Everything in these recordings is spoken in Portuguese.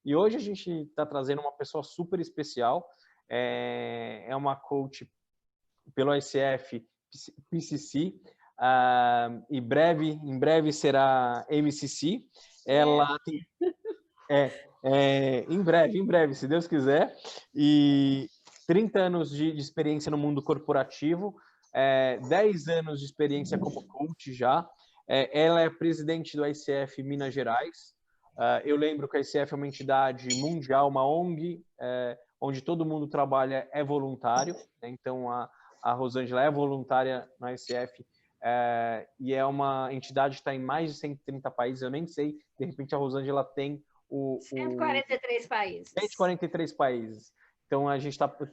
E hoje a gente está trazendo uma pessoa super especial, é uma coach pelo ICF PCC, e em breve será MCC. Ela tem, em breve, se Deus quiser, e 30 anos de experiência no mundo corporativo, 10 anos de experiência como coach já. Ela é presidente do ICF Minas Gerais. Eu lembro que a ICF é uma entidade mundial, uma ONG, onde todo mundo trabalha é voluntário, né? Então a Rosângela é voluntária na ICF, e é uma entidade que está em mais de 130 países. Eu nem sei, de repente a Rosângela tem 143 países. 143 países. Então,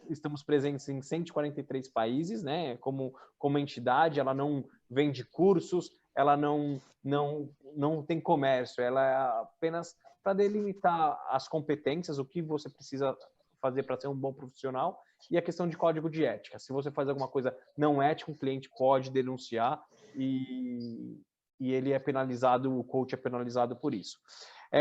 estamos presentes em 143 países, né? Como entidade, ela não vende cursos, ela não tem comércio, ela é apenas para delimitar as competências, o que você precisa fazer para ser um bom profissional, e a questão de código de ética. Se você faz alguma coisa não ética, um cliente pode denunciar e ele é penalizado, o coach é penalizado por isso.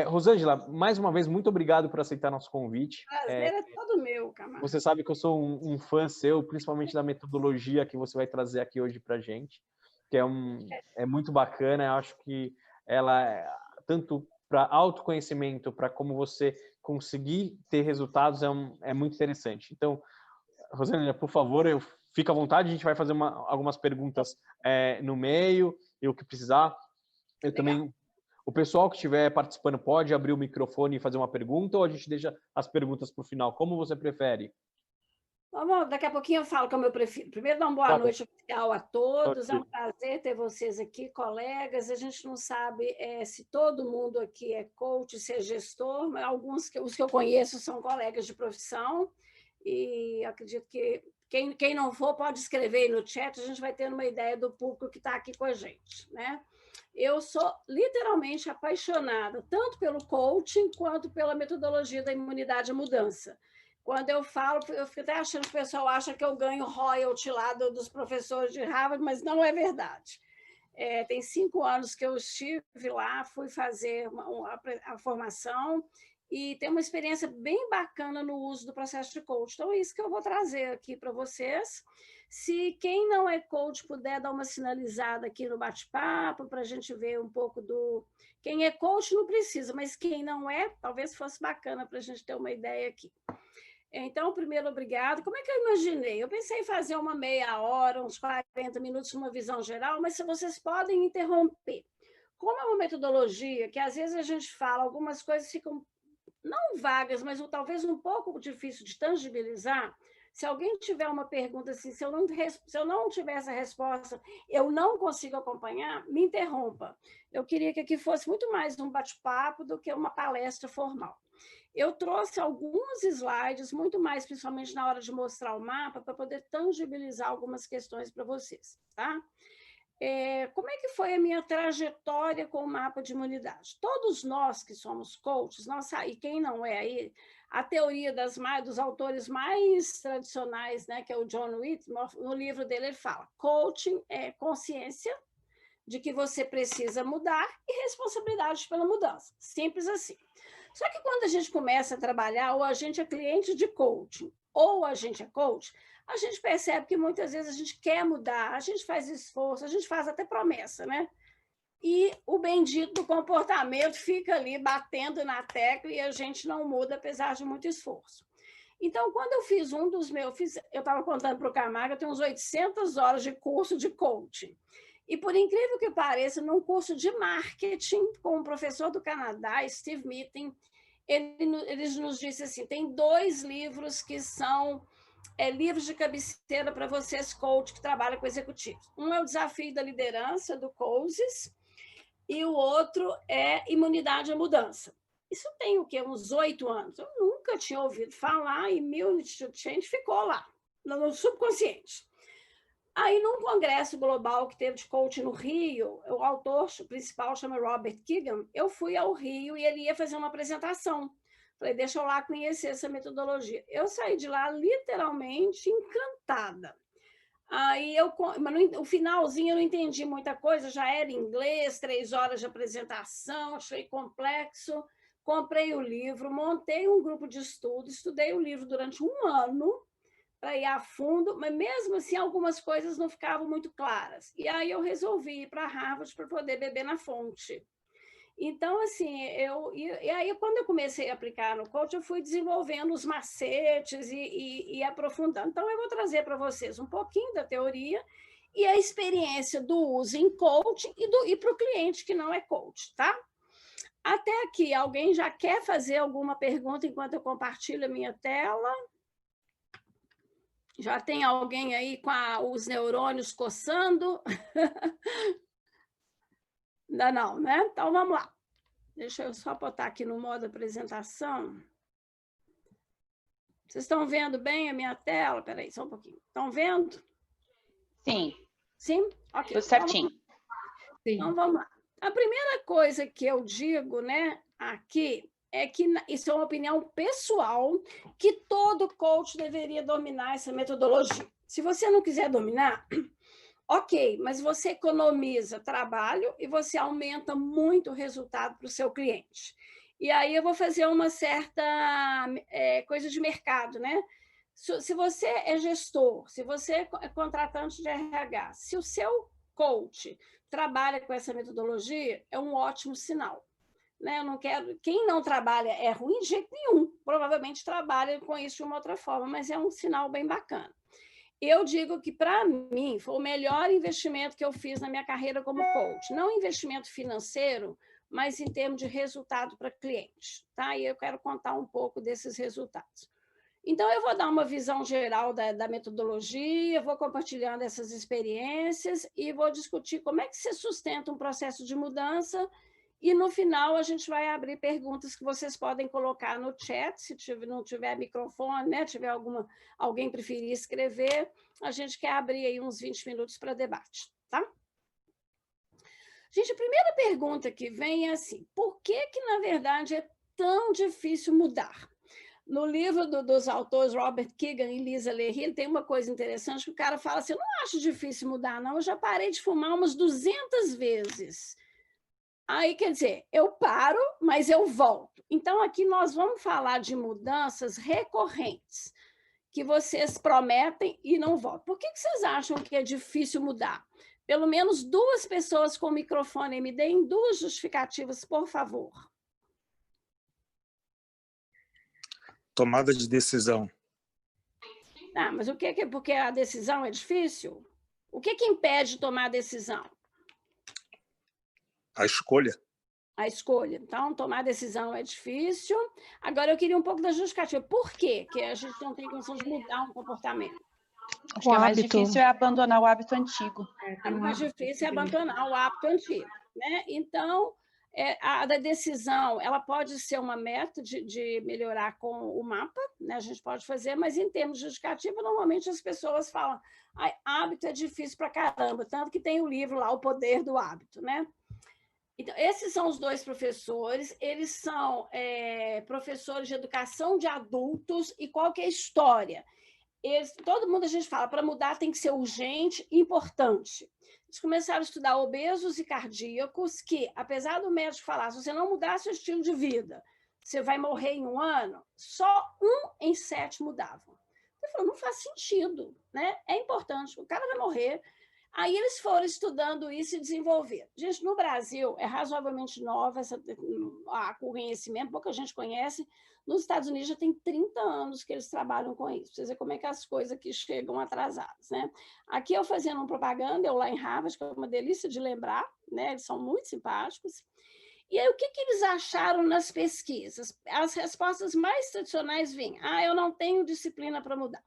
Rosângela, mais uma vez, muito obrigado por aceitar nosso convite. Prazer é todo meu, Camargo. Você sabe que eu sou um fã seu, principalmente da metodologia que você vai trazer aqui hoje para a gente, que é muito bacana. Eu acho que ela, tanto para autoconhecimento, para como você conseguir ter resultados, é muito interessante. Então, Rosângela, por favor, fica à vontade, a gente vai fazer algumas perguntas no meio, e o que precisar. Eu também... O pessoal que estiver participando pode abrir o microfone e fazer uma pergunta, ou a gente deixa as perguntas para o final? Como você prefere? Bom, daqui a pouquinho eu falo como eu prefiro. Primeiro, dar uma boa noite oficial a todos. É um prazer ter vocês aqui, colegas. A gente não sabe se todo mundo aqui é coach, se é gestor, mas os que eu conheço são colegas de profissão. E acredito que quem não for pode escrever aí no chat, a gente vai ter uma ideia do público que está aqui com a gente, né? Eu sou literalmente apaixonada tanto pelo coaching quanto pela metodologia da imunidade à mudança. Quando eu falo, eu fico até achando que o pessoal acha que eu ganho royalty lá dos professores de Harvard, mas não é verdade. Tem 5 anos que eu estive lá, fui fazer a formação e tem uma experiência bem bacana no uso do processo de coach. Então, é isso que eu vou trazer aqui para vocês. Se quem não é coach puder dar uma sinalizada aqui no bate-papo, para a gente ver um pouco do... Quem é coach não precisa, mas quem não é, talvez fosse bacana para a gente ter uma ideia aqui. Então, primeiro, obrigado. Como é que eu imaginei? Eu pensei em fazer uma meia hora, uns 40 minutos, numa visão geral, mas se vocês podem interromper. Como é uma metodologia que, às vezes, a gente fala, algumas coisas ficam não vagas, mas talvez um pouco difícil de tangibilizar. Se alguém tiver uma pergunta assim, se eu não tiver essa resposta, eu não consigo acompanhar, me interrompa. Eu queria que aqui fosse muito mais um bate-papo do que uma palestra formal. Eu trouxe alguns slides, muito mais, principalmente na hora de mostrar o mapa, para poder tangibilizar algumas questões para vocês, tá? Como é que foi a minha trajetória com o mapa de imunidade? Todos nós que somos coaches, e quem não é aí, a teoria dos autores mais tradicionais, né, que é o John Whitmore, no livro dele ele fala, coaching é consciência de que você precisa mudar e responsabilidade pela mudança. Simples assim. Só que quando a gente começa a trabalhar, ou a gente é cliente de coaching, ou a gente é coach, a gente percebe que muitas vezes a gente quer mudar, a gente faz esforço, a gente faz até promessa, né? E o bendito do comportamento fica ali batendo na tecla e a gente não muda, apesar de muito esforço. Então, quando eu fiz eu estava contando para o Camargo, eu tenho uns 800 horas de curso de coaching. E, por incrível que pareça, num curso de marketing com um professor do Canadá, Steve Meeting, ele nos disse assim, tem 2 livros que são livros de cabeceira para vocês, coach, que trabalham com executivos. Um é o Desafio da Liderança, do Coases, e o outro é Imunidade à Mudança. Isso tem o quê? Uns 8 anos. Eu nunca tinha ouvido falar, e Immunity to Change ficou lá, no subconsciente. Aí, num congresso global que teve de coaching no Rio, o autor principal chama Robert Keegan, eu fui ao Rio e ele ia fazer uma apresentação. Falei, deixa eu lá conhecer essa metodologia. Eu saí de lá literalmente encantada. Aí mas o finalzinho eu não entendi muita coisa, já era em inglês, 3 horas de apresentação, achei complexo, comprei o livro, montei um grupo de estudo, estudei o livro durante 1 ano para ir a fundo, mas mesmo assim algumas coisas não ficavam muito claras. E aí eu resolvi ir para Harvard para poder beber na fonte. Então, assim, e aí quando eu comecei a aplicar no coach, eu fui desenvolvendo os macetes e aprofundando. Então, eu vou trazer para vocês um pouquinho da teoria e a experiência do uso em coaching e para o cliente que não é coach, tá? Até aqui, alguém já quer fazer alguma pergunta enquanto eu compartilho a minha tela? Já tem alguém aí com os neurônios coçando? Ainda não, né? Então, vamos lá. Deixa eu só botar aqui no modo apresentação. Vocês estão vendo bem a minha tela? Espera aí, só um pouquinho. Estão vendo? Sim. Sim? Ok. Tudo certinho. Então, vamos lá. A primeira coisa que eu digo, né, aqui, é que isso é uma opinião pessoal, que todo coach deveria dominar essa metodologia. Se você não quiser dominar, ok, mas você economiza trabalho e você aumenta muito o resultado para o seu cliente. E aí eu vou fazer uma certa coisa de mercado, né? Se você é gestor, se você é contratante de RH, se o seu coach trabalha com essa metodologia, é um ótimo sinal. Né? Eu não quero. Quem não trabalha é ruim de jeito nenhum. Provavelmente trabalha com isso de uma outra forma, mas é um sinal bem bacana. Eu digo que, para mim, foi o melhor investimento que eu fiz na minha carreira como coach. Não investimento financeiro, mas em termos de resultado para cliente. Tá? E eu quero contar um pouco desses resultados. Então, eu vou dar uma visão geral da metodologia, vou compartilhando essas experiências e vou discutir como é que se sustenta um processo de mudança. E, no final, a gente vai abrir perguntas que vocês podem colocar no chat, se não tiver microfone, né? Tiver alguém preferir escrever, a gente quer abrir aí uns 20 minutos para debate, tá? Gente, a primeira pergunta que vem é assim, por que, na verdade, é tão difícil mudar? No livro dos autores Robert Keegan e Lisa Leahy, tem uma coisa interessante que o cara fala assim, eu não acho difícil mudar, não, eu já parei de fumar umas 200 vezes. Aí, quer dizer, eu paro, mas eu volto. Então, aqui nós vamos falar de mudanças recorrentes, que vocês prometem e não voltam. Por que vocês acham que é difícil mudar? Pelo menos 2 pessoas com microfone, me deem 2 justificativas, por favor. Tomada de decisão. Ah, mas o que é porque a decisão é difícil? O que impede de tomar a decisão? A escolha. A escolha. Então, tomar decisão é difícil. Agora, eu queria um pouco da justificativa. Por quê que a gente não tem condição de mudar um comportamento? Acho que o mais difícil é abandonar o hábito antigo. O mais difícil é abandonar o hábito antigo. Né? Então, a da decisão, ela pode ser uma meta de melhorar com o mapa, né? A gente pode fazer, mas em termos de justificativa, normalmente as pessoas falam hábito é difícil pra caramba, tanto que tem o livro lá, O Poder do Hábito, né? Então, esses são os 2 professores, eles são professores de educação de adultos, e qual que é a história? Todo mundo, a gente fala, para mudar tem que ser urgente e importante. Eles começaram a estudar obesos e cardíacos, que, apesar do médico falar, se você não mudar seu estilo de vida, você vai morrer em 1 ano, só 1 em 7 mudavam. Ele falou, não faz sentido, né? É importante, o cara vai morrer. Aí eles foram estudando isso e desenvolveram. Gente, no Brasil é razoavelmente nova o conhecimento, pouca gente conhece. Nos Estados Unidos já tem 30 anos que eles trabalham com isso. Vocês veem como é que as coisas aqui chegam atrasadas, né? Aqui eu fazendo uma propaganda, eu lá em Harvard, que é uma delícia de lembrar, né? Eles são muito simpáticos. E aí, o que eles acharam nas pesquisas? As respostas mais tradicionais vinham, eu não tenho disciplina para mudar.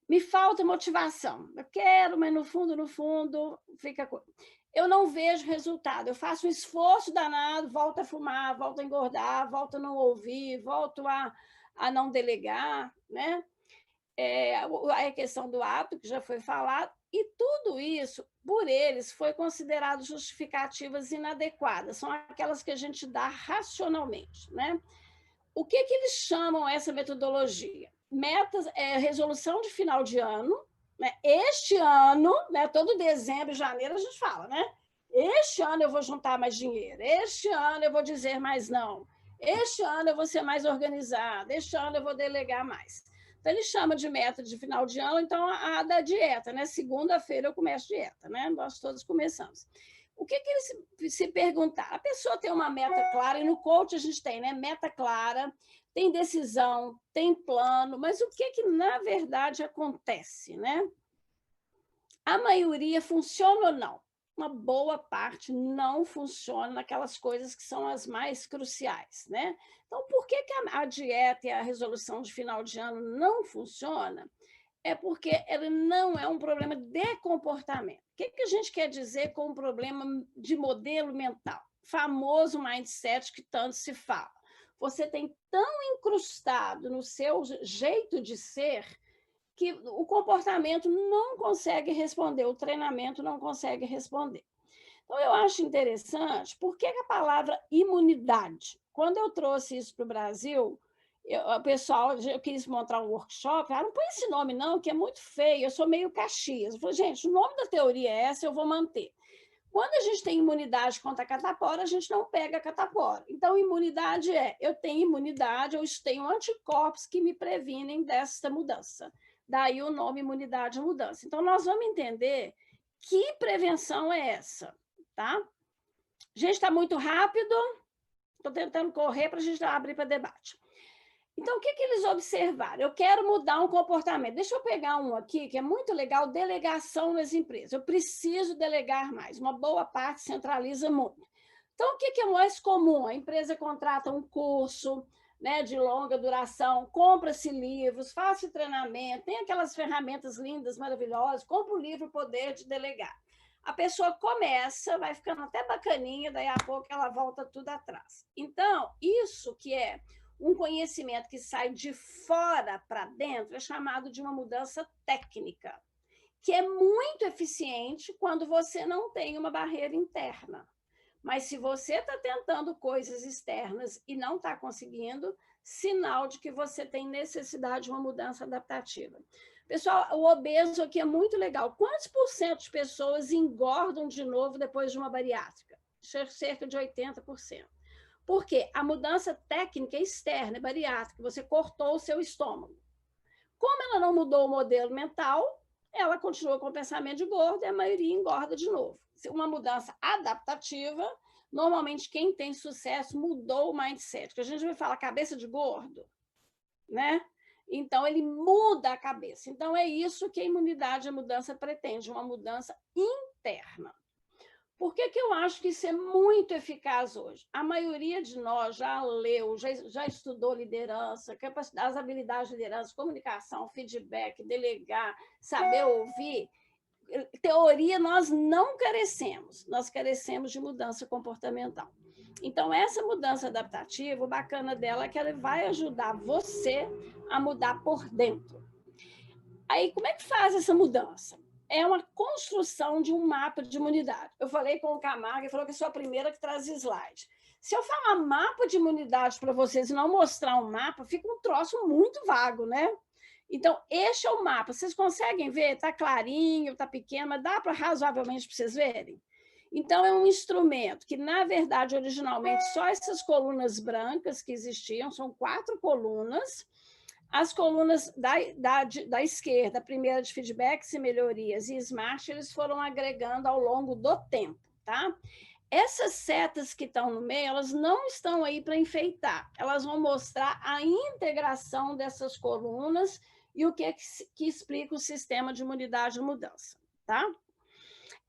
Me falta motivação. Eu quero, mas no fundo, fica... Eu não vejo resultado. Eu faço um esforço danado, volto a fumar, volto a engordar, volto a não ouvir, volto a não delegar, né? A questão do hábito, que já foi falado, e tudo isso, por eles, foi considerado justificativas inadequadas. São aquelas que a gente dá racionalmente, né? O que eles chamam essa metodologia? Metas, resolução de final de ano, né? Este ano, né? Todo dezembro e janeiro a gente fala, né? Este ano eu vou juntar mais dinheiro, este ano eu vou dizer mais não, Este ano eu vou ser mais organizada, este ano eu vou delegar mais. Então, ele chama de meta de final de ano, então, a da dieta, né? Segunda-feira eu começo dieta, né? Nós todos começamos. O que ele se perguntar? A pessoa tem uma meta clara, e no coach a gente tem, né? Meta clara, tem decisão, tem plano, mas o que na verdade acontece, né? A maioria funciona ou não? Uma boa parte não funciona naquelas coisas que são as mais cruciais, né? Então, por que a dieta e a resolução de final de ano não funciona? É porque ele não é um problema de comportamento. O que a gente quer dizer com um problema de modelo mental? Famoso mindset que tanto se fala. Você tem tão incrustado no seu jeito de ser que o comportamento não consegue responder, o treinamento não consegue responder. Então, eu acho interessante, por que a palavra imunidade? Quando eu trouxe isso para o Brasil, o pessoal, eu quis montar um workshop, não põe esse nome não, que é muito feio, eu sou meio Caxias. Eu falei, gente, o nome da teoria é essa, eu vou manter. Quando a gente tem imunidade contra a catapora, a gente não pega a catapora. Então, imunidade eu tenho imunidade, eu tenho anticorpos que me previnem dessa mudança. Daí o nome imunidade e mudança. Então, nós vamos entender que prevenção é essa, tá? Gente, está muito rápido, estou tentando correr para a gente abrir para debate. Então, o que eles observaram? Eu quero mudar um comportamento. Deixa eu pegar um aqui, que é muito legal, delegação nas empresas. Eu preciso delegar mais. Uma boa parte centraliza muito. Então, o que é mais comum? A empresa contrata um curso, né, de longa duração, compra-se livros, faz treinamento, tem aquelas ferramentas lindas, maravilhosas, compra o livro Poder de Delegar. A pessoa começa, vai ficando até bacaninha, daí a pouco ela volta tudo atrás. Então, isso que é um conhecimento que sai de fora para dentro é chamado de uma mudança técnica, que é muito eficiente quando você não tem uma barreira interna. Mas se você está tentando coisas externas e não está conseguindo, sinal de que você tem necessidade de uma mudança adaptativa. Pessoal, o obeso aqui é muito legal. Quantos % de pessoas engordam de novo depois de uma bariátrica? Cerca de 80%. Por quê? A mudança técnica é externa, é bariátrica. Você cortou o seu estômago. Como ela não mudou o modelo mental, ela continua com o pensamento de gordo e a maioria engorda de novo. Uma mudança adaptativa, normalmente quem tem sucesso mudou o mindset, que a gente vai falar cabeça de gordo, né? Então, ele muda a cabeça. Então, é isso que a imunidade, a mudança pretende, uma mudança interna. Por que eu acho que isso é muito eficaz hoje? A maioria de nós já leu, já estudou liderança, capacidade, as habilidades de liderança, comunicação, feedback, delegar, saber ouvir. Teoria nós não carecemos, nós carecemos de mudança comportamental. Então, essa mudança adaptativa, o bacana dela é que ela vai ajudar você a mudar por dentro. Aí, como é que faz essa mudança? É uma construção de um mapa de imunidade. Eu falei com o Camargo, ele falou que eu sou a primeira que traz slide. Se eu falar mapa de imunidade para vocês e não mostrar um mapa, fica um troço muito vago, né? Então, este é o mapa. Vocês conseguem ver? Está clarinho, está pequeno, mas dá para razoavelmente para vocês verem? Então, é um instrumento que, na verdade, originalmente, só essas colunas brancas que existiam, são 4 colunas. As colunas da esquerda, a primeira de feedbacks e melhorias e smart, eles foram agregando ao longo do tempo, tá? Essas setas que estão no meio, elas não estão aí para enfeitar, elas vão mostrar a integração dessas colunas e o que explica o sistema de imunidade e mudança, tá?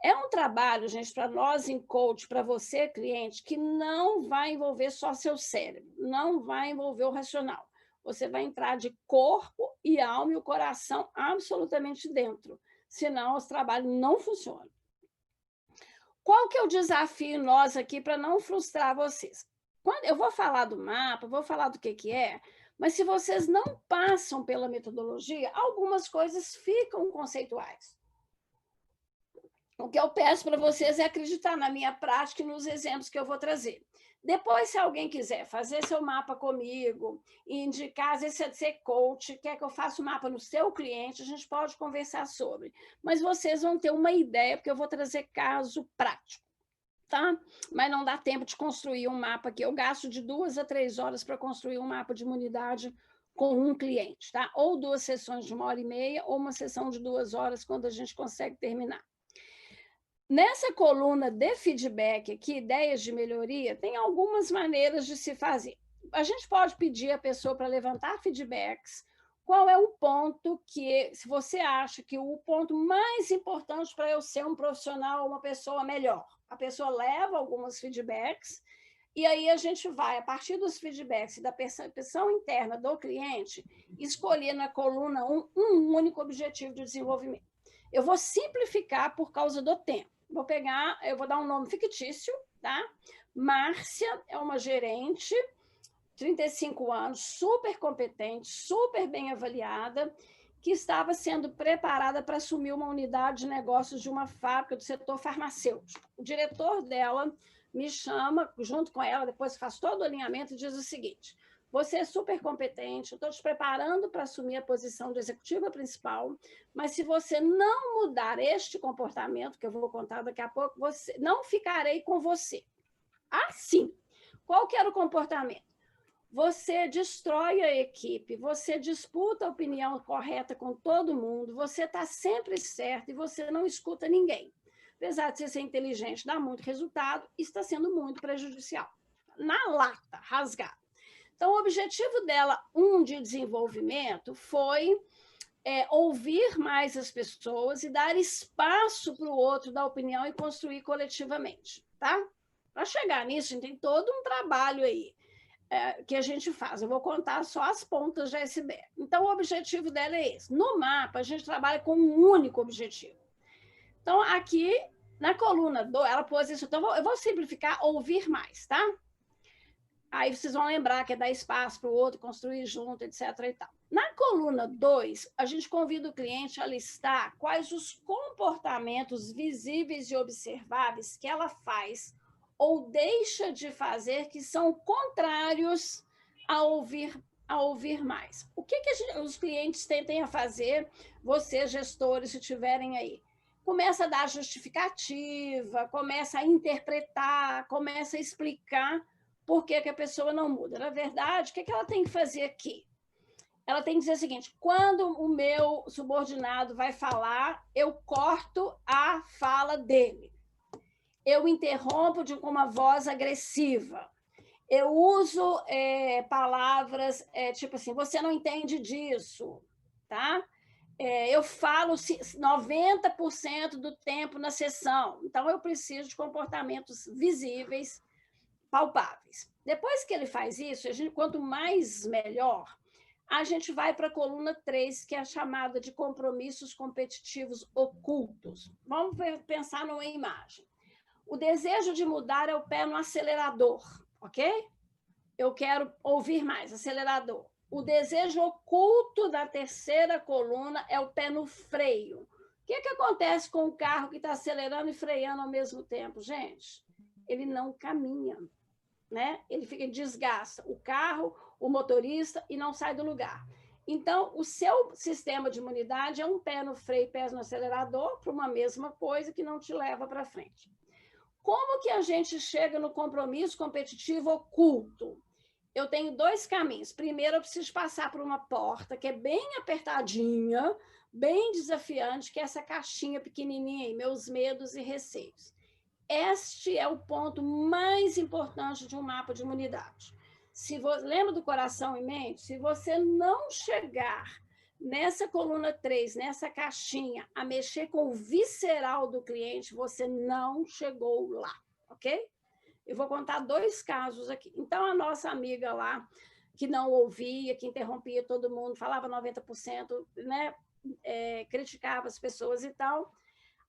É um trabalho, gente, para nós em coach, para você, cliente, que não vai envolver só seu cérebro, não vai envolver o racional. Você vai entrar de corpo e alma e o coração absolutamente dentro. Senão, os trabalhos não funcionam. Qual que é o desafio nós aqui para não frustrar vocês? Quando eu vou falar do mapa, vou falar do que é, mas se vocês não passam pela metodologia, algumas coisas ficam conceituais. O que eu peço para vocês é acreditar na minha prática e nos exemplos que eu vou trazer. Depois, se alguém quiser fazer seu mapa comigo, indicar, às vezes você ser coach, quer que eu faça o mapa no seu cliente, a gente pode conversar sobre. Mas vocês vão ter uma ideia, porque eu vou trazer caso prático, tá? Mas não dá tempo de construir um mapa aqui. Eu gasto de 2 a 3 horas para construir um mapa de imunidade com um cliente, tá? Ou 2 sessões de 1h30, ou uma sessão de 2 horas, quando a gente consegue terminar. Nessa coluna de feedback aqui, ideias de melhoria, tem algumas maneiras de se fazer. A gente pode pedir a pessoa para levantar feedbacks. Qual é o ponto que, se você acha que o ponto mais importante para eu ser um profissional, uma pessoa melhor? A pessoa leva alguns feedbacks e aí a gente vai, a partir dos feedbacks e da percepção interna do cliente, escolher na coluna um único objetivo de desenvolvimento. Eu vou simplificar por causa do tempo. Eu vou dar um nome fictício, tá? Márcia é uma gerente, 35 anos, super competente, super bem avaliada, que estava sendo preparada para assumir uma unidade de negócios de uma fábrica do setor farmacêutico. O diretor dela me chama, junto com ela, depois faz todo o alinhamento, e diz o seguinte: você é super competente, eu estou te preparando para assumir a posição de executiva principal, mas se você não mudar este comportamento, que eu vou contar daqui a pouco, não ficarei com você. Assim, qual que era o comportamento? Você destrói a equipe, você disputa a opinião correta com todo mundo, você está sempre certo e você não escuta ninguém. Apesar de você ser inteligente, dá muito resultado, está sendo muito prejudicial. Na lata, rasgado. Então, o objetivo dela, de desenvolvimento, foi ouvir mais as pessoas e dar espaço para o outro dar opinião e construir coletivamente, tá? Para chegar nisso, a gente tem todo um trabalho aí que a gente faz. Eu vou contar só as pontas de iceberg. Então, o objetivo dela é esse. No mapa, a gente trabalha com um único objetivo. Então, aqui, na coluna 2, ela pôs isso. Então, eu vou simplificar, ouvir mais, tá? Aí vocês vão lembrar que é dar espaço para o outro, construir junto, etc. e tal. Na coluna 2, a gente convida o cliente a listar quais os comportamentos visíveis e observáveis que ela faz ou deixa de fazer que são contrários a ouvir mais. O que os clientes tentem a fazer, vocês, gestores, se tiverem aí? Começa a dar justificativa, começa a interpretar, começa a explicar por que a pessoa não muda. Na verdade, o que ela tem que fazer aqui? Ela tem que dizer o seguinte: quando o meu subordinado vai falar, eu corto a fala dele. Eu interrompo com uma voz agressiva. Eu uso palavras tipo assim, você não entende disso, tá? Eu falo 90% do tempo na sessão. Então, eu preciso de comportamentos visíveis, palpáveis. Depois que ele faz isso, quanto mais melhor, a gente vai para a coluna 3, que é a chamada de compromissos competitivos ocultos. Vamos pensar numa imagem. O desejo de mudar é o pé no acelerador, ok? Eu quero ouvir mais, acelerador. O desejo oculto da terceira coluna é o pé no freio. O que acontece com o carro que está acelerando e freando ao mesmo tempo, gente? Ele não caminha, né? Ele desgasta o carro, o motorista e não sai do lugar. Então, o seu sistema de imunidade é um pé no freio, pés no acelerador, para uma mesma coisa que não te leva para frente. Como que a gente chega no compromisso competitivo oculto? Eu tenho 2 caminhos. Primeiro, eu preciso passar por uma porta que é bem apertadinha, bem desafiante, que é essa caixinha pequenininha aí, meus medos e receios. Este é o ponto mais importante de um mapa de imunidade. Lembra do coração e mente? Se você não chegar nessa coluna 3, nessa caixinha, a mexer com o visceral do cliente, você não chegou lá, ok? Eu vou contar 2 casos aqui. Então, a nossa amiga lá, que não ouvia, que interrompia todo mundo, falava 90%, né? Criticava as pessoas e tal.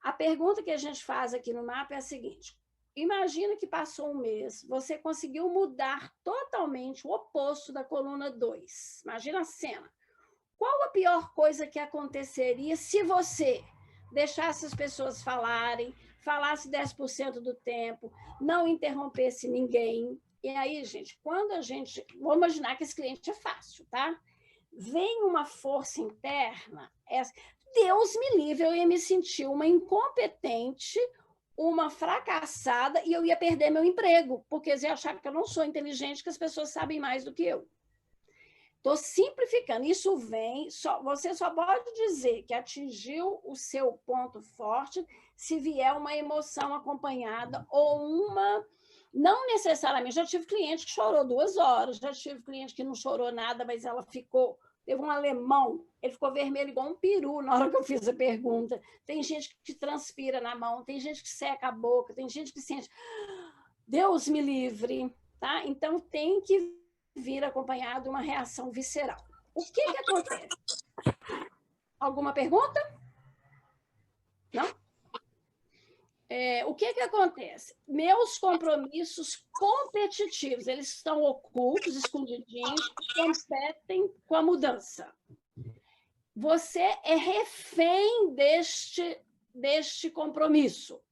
A pergunta que a gente faz aqui no mapa é a seguinte: imagina que passou um mês, você conseguiu mudar totalmente o oposto da coluna 2. Imagina a cena. Qual a pior coisa que aconteceria se você deixasse as pessoas falarem, falasse 10% do tempo, não interrompesse ninguém? E aí, gente, vou imaginar que esse cliente é fácil, tá? Vem uma força interna, Deus me livre, eu ia me sentir uma incompetente, uma fracassada e eu ia perder meu emprego, porque eles iam achar que eu não sou inteligente, que as pessoas sabem mais do que eu. Estou simplificando. Isso vem, você só pode dizer que atingiu o seu ponto forte se vier uma emoção acompanhada ou uma... Não necessariamente. Já tive cliente que chorou 2 horas, já tive cliente que não chorou nada, mas ela ficou... Teve um alemão, ele ficou vermelho igual um peru na hora que eu fiz a pergunta. Tem gente que transpira na mão, tem gente que seca a boca, tem gente que sente... Deus me livre, tá? Então, tem que vir acompanhado de uma reação visceral. O que acontece? Alguma pergunta? Não? O que acontece? Meus compromissos competitivos, eles estão ocultos, escondidinhos, competem com a mudança. Você é refém deste compromisso.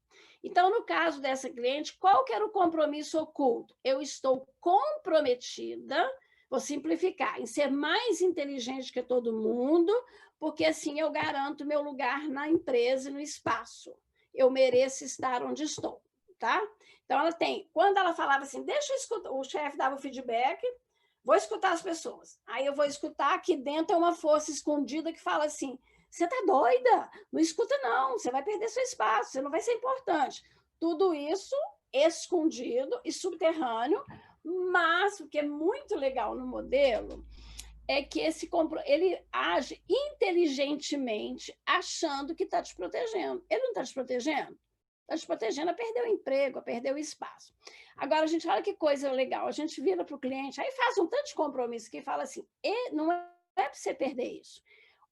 Então, no caso dessa cliente, qual que era o compromisso oculto? Eu estou comprometida, vou simplificar, em ser mais inteligente que todo mundo, porque assim eu garanto meu lugar na empresa e no espaço. Eu mereço estar onde estou, tá? Então, ela tem... Quando ela falava assim, deixa eu escutar, o chefe dava o feedback, vou escutar as pessoas. Aí eu vou escutar, aqui dentro é uma força escondida que fala assim, você está doida? Não escuta, não. Você vai perder seu espaço, você não vai ser importante. Tudo isso escondido e subterrâneo, mas o que é muito legal no modelo é que ele age inteligentemente, achando que está te protegendo. Ele não está te protegendo? Está te protegendo a perder o emprego, a perder o espaço. Agora, a gente, olha que coisa legal, a gente vira para o cliente, aí faz um tanto de compromisso que fala assim, não é para você perder isso.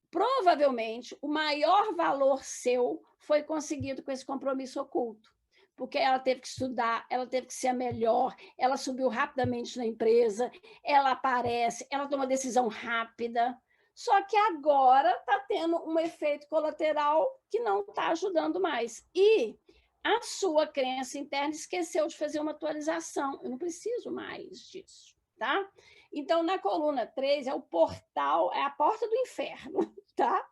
Provavelmente, o maior valor seu foi conseguido com esse compromisso oculto, porque ela teve que estudar, ela teve que ser a melhor, ela subiu rapidamente na empresa, ela aparece, ela toma decisão rápida, só que agora está tendo um efeito colateral que não está ajudando mais. E a sua crença interna esqueceu de fazer uma atualização, eu não preciso mais disso, tá? Então, na coluna 3, é o portal, é a porta do inferno, tá?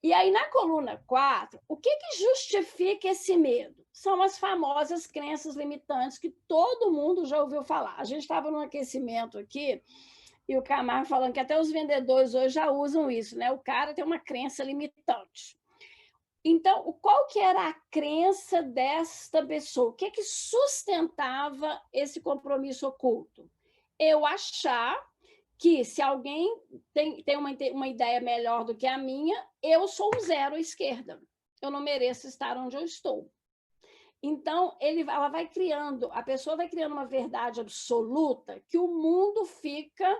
E aí, na coluna 4, o que justifica esse medo? São as famosas crenças limitantes que todo mundo já ouviu falar. A gente estava num aquecimento aqui, e o Camargo falando que até os vendedores hoje já usam isso, né? O cara tem uma crença limitante. Então, qual que era a crença desta pessoa? O que sustentava esse compromisso oculto? Eu achar que se alguém tem uma ideia melhor do que a minha, eu sou um zero à esquerda. Eu não mereço estar onde eu estou. Então, ela vai criando, a pessoa vai criando uma verdade absoluta que o mundo fica...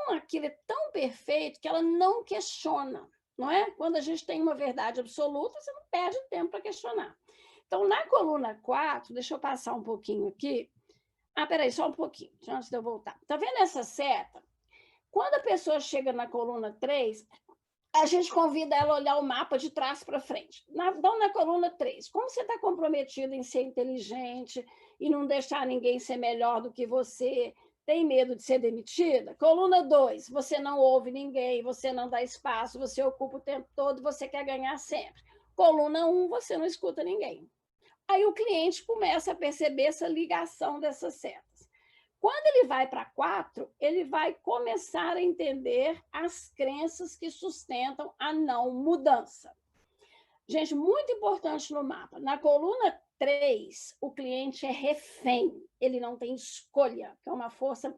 aquilo é tão perfeito que ela não questiona, não é? Quando a gente tem uma verdade absoluta, você não perde tempo para questionar. Então, na coluna 4, deixa eu passar um pouquinho aqui. Peraí, só um pouquinho, antes de eu voltar. Tá vendo essa seta? Quando a pessoa chega na coluna 3, a gente convida ela a olhar o mapa de trás para frente. Então, na coluna 3, como você está comprometido em ser inteligente e não deixar ninguém ser melhor do que você, tem medo de ser demitida? Coluna 2, você não ouve ninguém, você não dá espaço, você ocupa o tempo todo, você quer ganhar sempre. Coluna 1, você não escuta ninguém. Aí o cliente começa a perceber essa ligação dessas setas. Quando ele vai para 4, ele vai começar a entender as crenças que sustentam a não mudança. Gente, muito importante no mapa. Na coluna 3, o cliente é refém, ele não tem escolha, que é uma força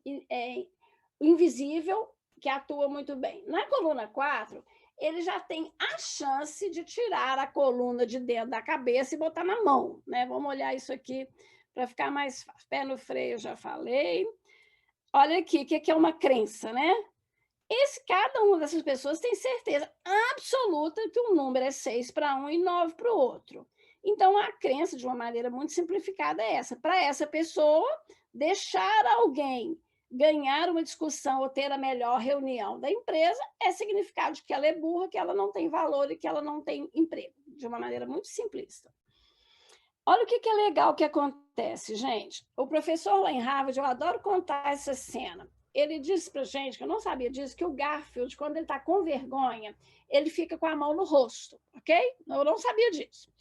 invisível que atua muito bem. Na coluna 4, ele já tem a chance de tirar a coluna de dentro da cabeça e botar na mão, né? Vamos olhar isso aqui para ficar mais fácil. Pé no freio, já falei. Olha aqui, o que é uma crença, né? Cada uma dessas pessoas tem certeza absoluta que um número é 6 para um e 9 para o outro. Então, a crença, de uma maneira muito simplificada, é essa. Para essa pessoa, deixar alguém ganhar uma discussão ou ter a melhor reunião da empresa é significado de que ela é burra, que ela não tem valor e que ela não tem emprego, de uma maneira muito simplista. Olha o que é legal que acontece, gente. O professor lá em Harvard, eu adoro contar essa cena. Ele disse para a gente, que eu não sabia disso, que o Garfield, quando ele está com vergonha, ele fica com a mão no rosto, ok? Eu não sabia disso.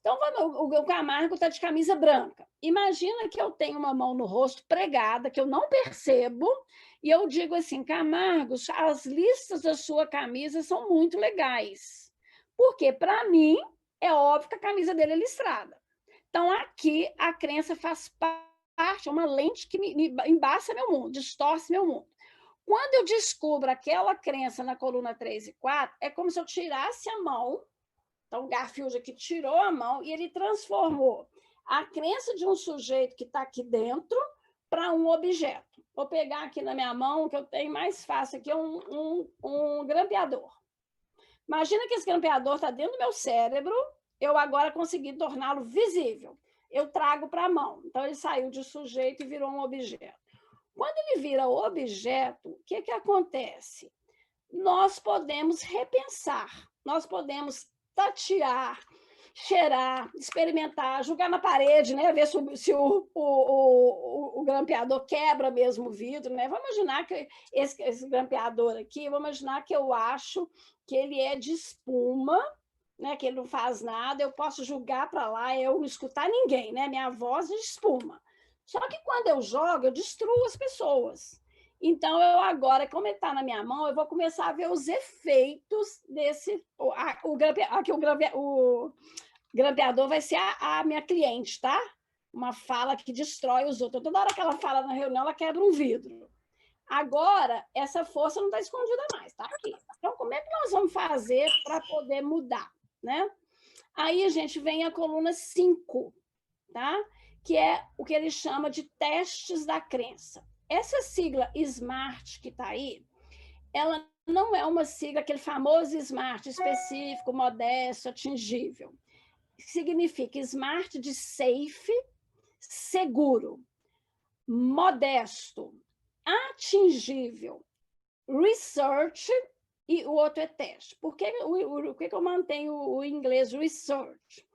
Então, o Camargo está de camisa branca. Imagina que eu tenho uma mão no rosto pregada, que eu não percebo, e eu digo assim, Camargo, as listas da sua camisa são muito legais. Porque, para mim, é óbvio que a camisa dele é listrada. Então, aqui, a crença faz parte, é uma lente que me embaça meu mundo, distorce meu mundo. Quando eu descubro aquela crença na coluna 3 e 4, é como se eu tirasse a mão. Então, o Garfield aqui tirou a mão e ele transformou a crença de um sujeito que está aqui dentro para um objeto. Vou pegar aqui na minha mão, que eu tenho mais fácil aqui, um grampeador. Imagina que esse grampeador está dentro do meu cérebro, eu agora consegui torná-lo visível. Eu trago para a mão. Então, ele saiu de sujeito e virou um objeto. Quando ele vira objeto, o que acontece? Nós podemos repensar, nós podemos tatear, cheirar, experimentar, jogar na parede, né? Ver se o grampeador quebra mesmo o vidro, né? Vamos imaginar que esse grampeador aqui, vamos imaginar que eu acho que ele é de espuma, né? Que ele não faz nada, eu posso jogar para lá, eu não escutar ninguém, né? Minha voz é de espuma. Só que quando eu jogo, eu destruo as pessoas. Então, eu agora, como ele está na minha mão, eu vou começar a ver os efeitos desse... O grampeador vai ser a minha cliente, tá? Uma fala que destrói os outros. Toda hora que ela fala na reunião, ela quebra um vidro. Agora, essa força não está escondida mais, está aqui. Então, como é que nós vamos fazer para poder mudar, né? Aí a gente vem a coluna 5, tá? Que é o que ele chama de testes da crença. Essa sigla SMART que está aí, ela não é uma sigla, aquele famoso SMART, específico, modesto, atingível. Significa SMART de safe, seguro, modesto, atingível, research e o outro é teste. Por que eu mantenho o inglês research?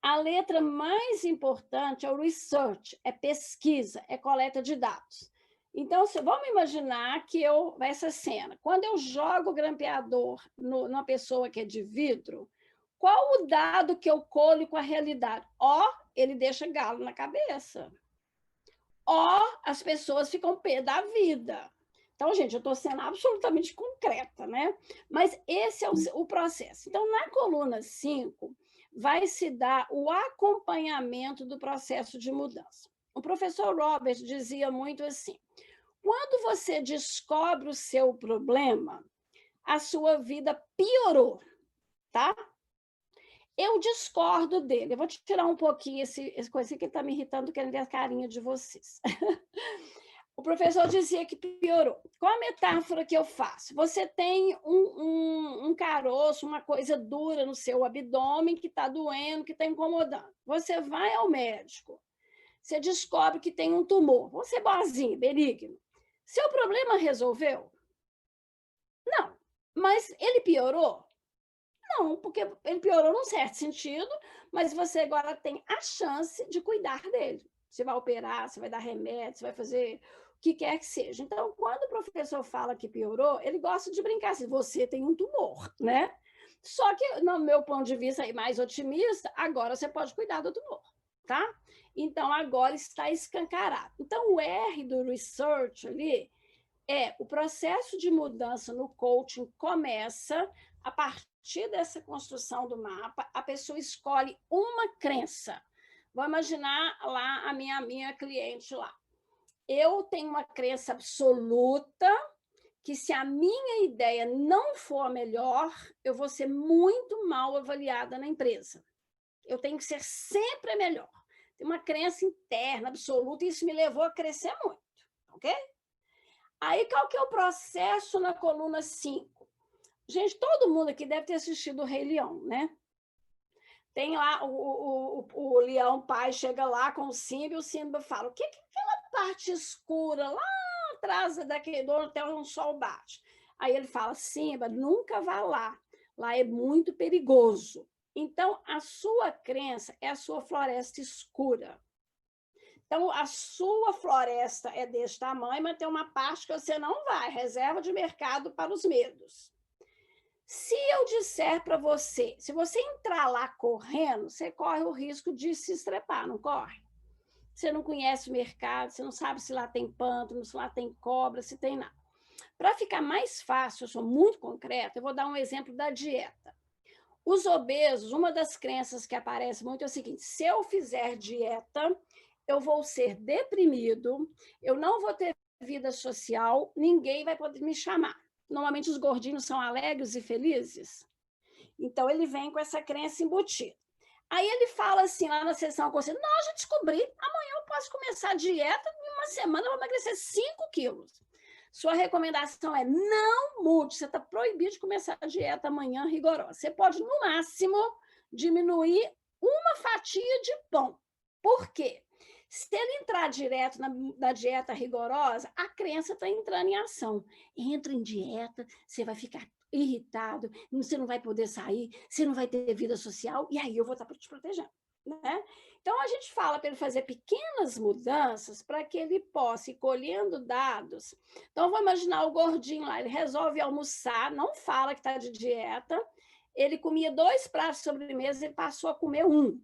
A letra mais importante é o research, é pesquisa, é coleta de dados. Então, vamos imaginar que essa cena, quando eu jogo o grampeador numa pessoa que é de vidro, qual o dado que eu colho com a realidade? Ele deixa galo na cabeça. As pessoas ficam pé da vida. Então, gente, eu estou sendo absolutamente concreta, né? Mas esse é o processo. Então, na coluna 5, vai se dar o acompanhamento do processo de mudança. O professor Robert dizia muito assim, quando você descobre o seu problema, a sua vida piorou, tá? Eu discordo dele. Eu vou tirar um pouquinho esse coisa que está me irritando, querendo ver a carinha de vocês. O professor dizia que piorou. Qual a metáfora que eu faço? Você tem um caroço, uma coisa dura no seu abdômen que está doendo, que está incomodando. Você vai ao médico, você descobre que tem um tumor. Vamos ser boazinho, benigno. Seu problema resolveu? Não. Mas ele piorou? Não, porque ele piorou num certo sentido, mas você agora tem a chance de cuidar dele. Você vai operar, você vai dar remédio, você vai fazer o que quer que seja. Então, quando o professor fala que piorou, ele gosta de brincar assim, você tem um tumor, né? Só que, no meu ponto de vista mais otimista, agora você pode cuidar do tumor, tá? Então, agora está escancarado. Então, o R do research ali o processo de mudança no coaching começa a partir dessa construção do mapa, a pessoa escolhe uma crença. Vou imaginar lá a minha cliente lá. Eu tenho uma crença absoluta que se a minha ideia não for a melhor, eu vou ser muito mal avaliada na empresa. Eu tenho que ser sempre a melhor. Tem uma crença interna absoluta e isso me levou a crescer muito, ok? Aí, qual que é o processo na coluna 5? Gente, todo mundo aqui deve ter assistido o Rei Leão, né? Tem lá o leão pai chega lá com o Simba e o Simba fala, o que é aquela parte escura lá atrás daquele onde um sol bate? Aí ele fala, Simba, nunca vá lá. Lá é muito perigoso. Então, a sua crença é a sua floresta escura. Então, a sua floresta é desse tamanho, mas tem uma parte que você não vai, reserva de mercado para os medos. Se eu eu disser para você, se você entrar lá correndo, você corre o risco de se estrepar, não corre? Você não conhece o mercado, você não sabe se lá tem pântano, se lá tem cobra, se tem nada. Para ficar mais fácil, eu sou muito concreta, eu vou dar um exemplo da dieta. Os obesos, uma das crenças que aparece muito é o seguinte: se eu fizer dieta, eu vou ser deprimido, eu não vou ter vida social, ninguém vai poder me chamar. Normalmente os gordinhos são alegres e felizes. Então, ele vem com essa crença embutida. Aí ele fala assim, lá na sessão com você: não, já descobri, amanhã eu posso começar a dieta, em uma semana eu vou emagrecer 5 quilos. Sua recomendação é: não mude, você está proibido de começar a dieta amanhã rigorosa. Você pode, no máximo, diminuir uma fatia de pão. Por quê? Se ele entrar direto na dieta rigorosa, a crença está entrando em ação. Entra em dieta, você vai ficar irritado, você não vai poder sair, você não vai ter vida social, e aí eu vou estar te protegendo, né? Então, a gente fala para ele fazer pequenas mudanças para que ele possa ir colhendo dados. Então, vou imaginar o gordinho lá, ele resolve almoçar, não fala que está de dieta, ele comia 2 pratos de sobremesa, ele passou a comer 1.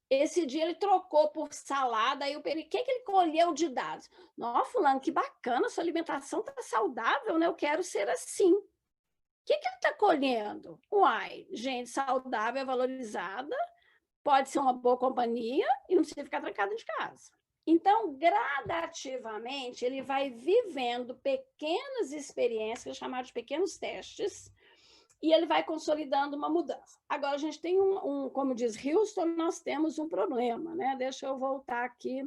Esse dia ele trocou por salada, aí o que ele colheu de dados? Nossa, fulano, que bacana, sua alimentação está saudável, né? Eu quero ser assim. O que ele está colhendo? Uai, gente saudável é valorizada, pode ser uma boa companhia e não precisa ficar trancado de casa. Então, gradativamente, ele vai vivendo pequenas experiências, chamadas de pequenos testes, e ele vai consolidando uma mudança. Agora, a gente tem como diz Houston, nós temos um problema, né? Deixa eu voltar aqui.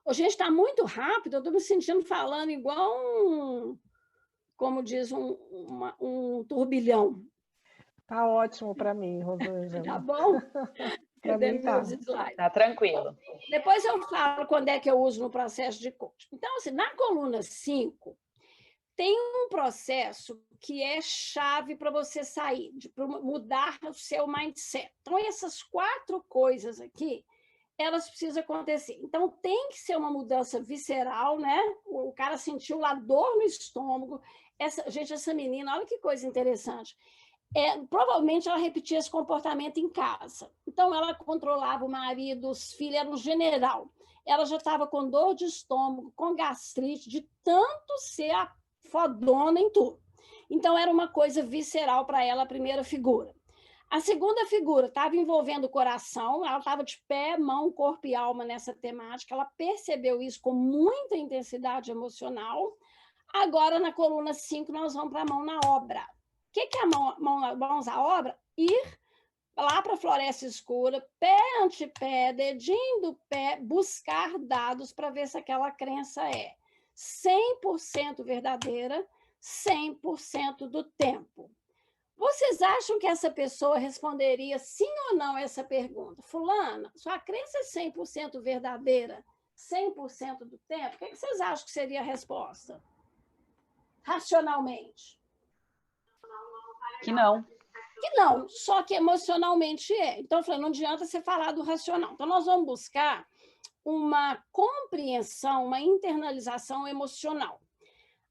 Hoje a gente está muito rápido, eu estou me sentindo falando igual como diz, um turbilhão. Tá ótimo para mim, Rosângela. Tá bom? Para mim tá. Tá tranquilo. Depois eu falo quando é que eu uso no processo de coaching. Então, assim, na coluna 5, tem um processo que é chave para você sair, para mudar o seu mindset. Então, essas 4 coisas aqui, elas precisam acontecer. Então, tem que ser uma mudança visceral, né? O cara sentiu lá dor no estômago. Gente, essa menina, olha que coisa interessante. Provavelmente ela repetia esse comportamento em casa. Então, ela controlava o marido, os filhos, era um general. Ela já estava com dor de estômago, com gastrite, de tanto ser a fodona em tudo. Então, era uma coisa visceral para ela, a primeira figura. A segunda figura estava envolvendo o coração, ela estava de pé, mão, corpo e alma nessa temática, ela percebeu isso com muita intensidade emocional. Agora, na coluna 5, nós vamos para a mão na obra. O que é a mãos à obra? Ir lá para a floresta escura, pé ante pé, dedinho do pé, buscar dados para ver se aquela crença é 100% verdadeira, 100% do tempo. Vocês acham que essa pessoa responderia sim ou não a essa pergunta? Fulana, sua crença é 100% verdadeira, 100% do tempo? O que vocês acham que seria a resposta? Racionalmente? Que não. Que não, só que emocionalmente é. Então, eu falei, não adianta você falar do racional. Então, nós vamos buscar uma compreensão, uma internalização emocional.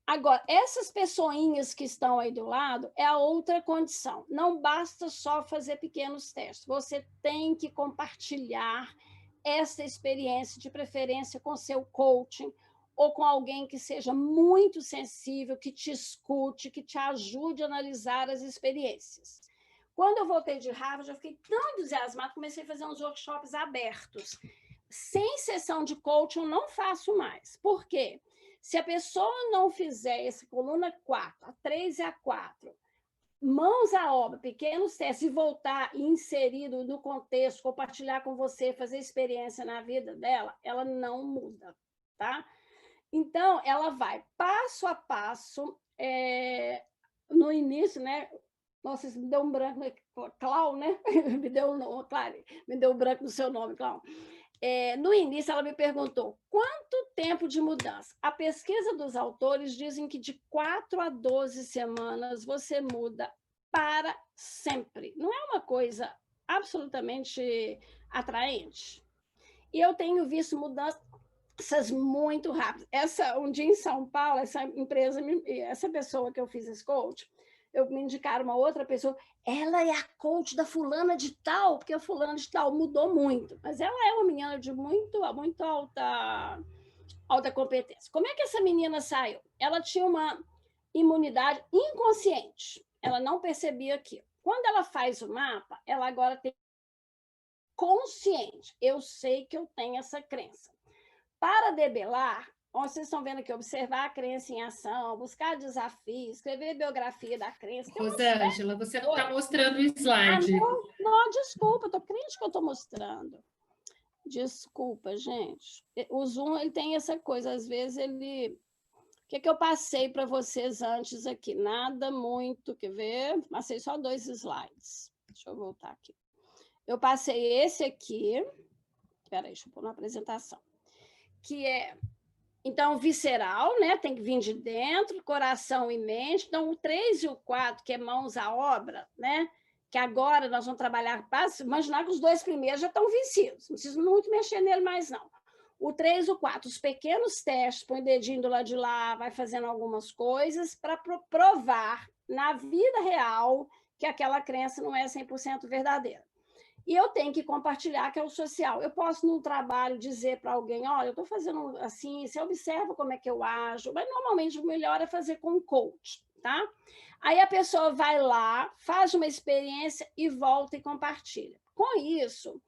Agora, essas pessoinhas que estão aí do lado é a outra condição. Não basta só fazer pequenos testes. Você tem que compartilhar essa experiência, de preferência com seu coaching ou com alguém que seja muito sensível, que te escute, que te ajude a analisar as experiências. Quando eu voltei de Harvard, eu fiquei tão entusiasmada, comecei a fazer uns workshops abertos. Sem sessão de coaching, eu não faço mais. Por quê? Se a pessoa não fizer essa coluna 4, a 3 e a 4, mãos à obra, pequenos testes, e voltar e inserir no contexto, compartilhar com você, fazer experiência na vida dela, ela não muda, tá? Então, ela vai passo a passo, no início, né? Nossa, isso me deu um branco, Clau, né? me deu um branco no seu nome, Clau. No início, ela me perguntou quanto tempo de mudança. A pesquisa dos autores dizem que de 4 a 12 semanas você muda para sempre. Não é uma coisa absolutamente atraente. E eu tenho visto mudanças muito rápidas. Um dia em São Paulo, essa pessoa que eu fiz esse coach, me indicaram uma outra pessoa, ela é a coach da fulana de tal, porque a fulana de tal mudou muito, mas ela é uma menina de muito alta competência. Como é que essa menina saiu? Ela tinha uma imunidade inconsciente, ela não percebia aquilo. Quando ela faz o mapa, ela agora tem consciente, eu sei que eu tenho essa crença. Para debelar, vocês estão vendo aqui, observar a crença em ação, buscar desafios, escrever biografia da crença. Rosângela, você não está mostrando o slide. Não, desculpa, estou crente que eu estou mostrando. Desculpa, gente. O Zoom ele tem essa coisa, às vezes ele... O que eu passei para vocês antes aqui? Nada muito, quer ver? Passei só 2 slides. Deixa eu voltar aqui. Eu passei esse aqui. Espera aí, deixa eu pôr na apresentação. Que é, então, visceral, né? Tem que vir de dentro, coração e mente. Então, o 3 e o 4, que é mãos à obra, né? Que agora nós vamos trabalhar, imaginar que os 2 primeiros já estão vencidos, não preciso muito mexer nele mais, não. O 3 e o 4, os pequenos testes, põe o dedinho do lado de lá, vai fazendo algumas coisas para provar na vida real que aquela crença não é 100% verdadeira. E eu tenho que compartilhar, que é o social. Eu posso, no trabalho, dizer para alguém, olha, eu estou fazendo assim, você observa como é que eu ajo, mas normalmente o melhor é fazer com um coach, tá? Aí a pessoa vai lá, faz uma experiência e volta e compartilha. Com isso,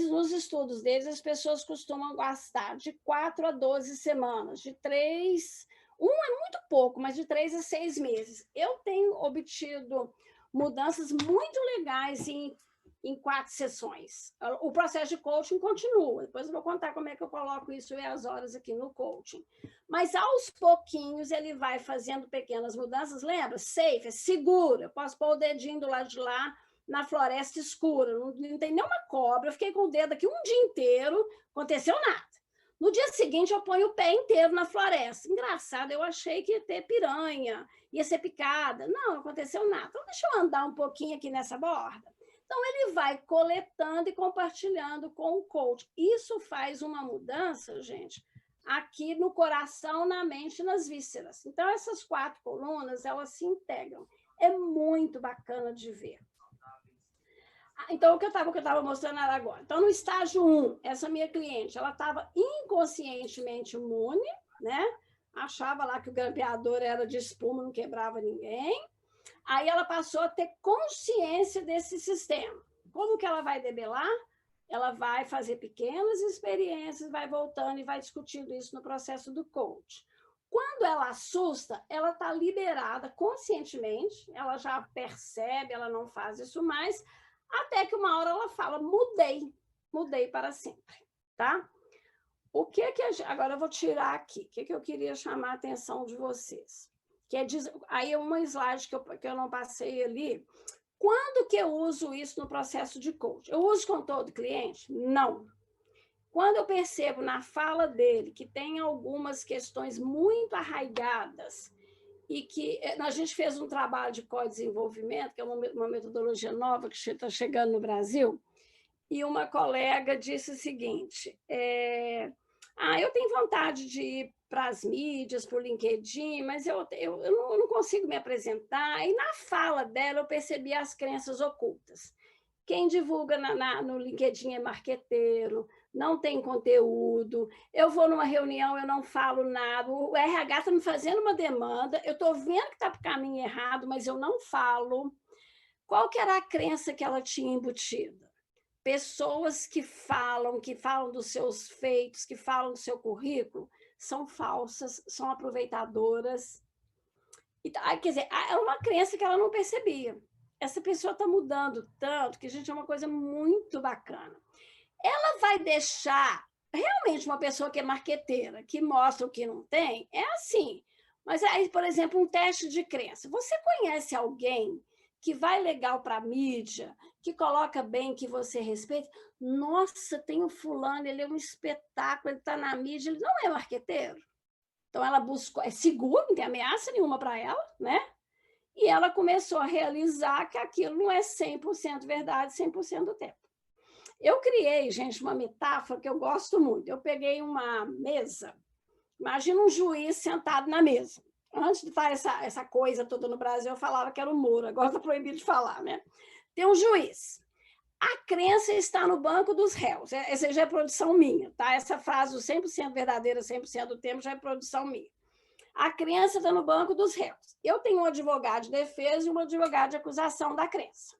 nos estudos deles, as pessoas costumam gastar de 4 a 12 semanas, de 3... é muito pouco, mas de 3 a 6 meses. Eu tenho obtido mudanças muito legais em 4 sessões. O processo de coaching continua. Depois eu vou contar como é que eu coloco isso e as horas aqui no coaching. Mas, aos pouquinhos, ele vai fazendo pequenas mudanças. Lembra? Safe, é seguro. Eu posso pôr o dedinho do lado de lá na floresta escura. Não tem nenhuma cobra. Eu fiquei com o dedo aqui um dia inteiro. Não aconteceu nada. No dia seguinte, eu ponho o pé inteiro na floresta. Engraçado, eu achei que ia ter piranha, ia ser picada. Não aconteceu nada. Então, deixa eu andar um pouquinho aqui nessa borda. Então, ele vai coletando e compartilhando com o coach. Isso faz uma mudança, gente, aqui no coração, na mente e nas vísceras. Então, essas 4 colunas, elas se integram. É muito bacana de ver. Então, o que eu estava mostrando era agora. Então, no estágio 1, essa minha cliente, ela estava inconscientemente imune, né? Achava lá que o grampeador era de espuma, não quebrava ninguém. Aí ela passou a ter consciência desse sistema. Como que ela vai debelar? Ela vai fazer pequenas experiências, vai voltando e vai discutindo isso no processo do coach. Quando ela assusta, ela está liberada conscientemente, ela já percebe, ela não faz isso mais, até que uma hora ela fala, mudei para sempre, tá? O que agora eu vou tirar aqui, o que eu queria chamar a atenção de vocês? Que é, aí uma slide que eu não passei ali. Quando que eu uso isso no processo de coaching? Eu uso com todo cliente? Não. Quando eu percebo na fala dele que tem algumas questões muito arraigadas e que a gente fez um trabalho de co-desenvolvimento, que é uma metodologia nova que está chegando no Brasil, e uma colega disse o seguinte, eu tenho vontade de ir para as mídias, para o LinkedIn, mas eu não consigo me apresentar. E na fala dela eu percebi as crenças ocultas. Quem divulga no LinkedIn é marqueteiro, não tem conteúdo, eu vou numa reunião, eu não falo nada, o RH está me fazendo uma demanda, eu estou vendo que está para o caminho errado, mas eu não falo. Qual que era a crença que ela tinha embutida? Pessoas que falam dos seus feitos, que falam do seu currículo, são falsas, são aproveitadoras. Quer dizer, é uma crença que ela não percebia. Essa pessoa está mudando tanto que, gente, é uma coisa muito bacana. Ela vai deixar, realmente, uma pessoa que é marqueteira, que mostra o que não tem, é assim. Mas aí, por exemplo, um teste de crença. Você conhece alguém que vai legal para a mídia, que coloca bem, que você respeita? Nossa, tem o fulano, ele é um espetáculo, ele está na mídia, ele não é marqueteiro. Então, ela buscou, é seguro, não tem ameaça nenhuma para ela, né? E ela começou a realizar que aquilo não é 100% verdade, 100% do tempo. Eu criei, gente, uma metáfora que eu gosto muito. Eu peguei uma mesa, imagina um juiz sentado na mesa. Antes de estar essa coisa toda no Brasil, eu falava que era o Moro, agora está proibido de falar, né? Tem um juiz. A crença está no banco dos réus. Essa já é produção minha, tá? Essa frase, o 100% verdadeira, 100% do tempo, já é produção minha. A crença está no banco dos réus. Eu tenho um advogado de defesa e um advogado de acusação da crença.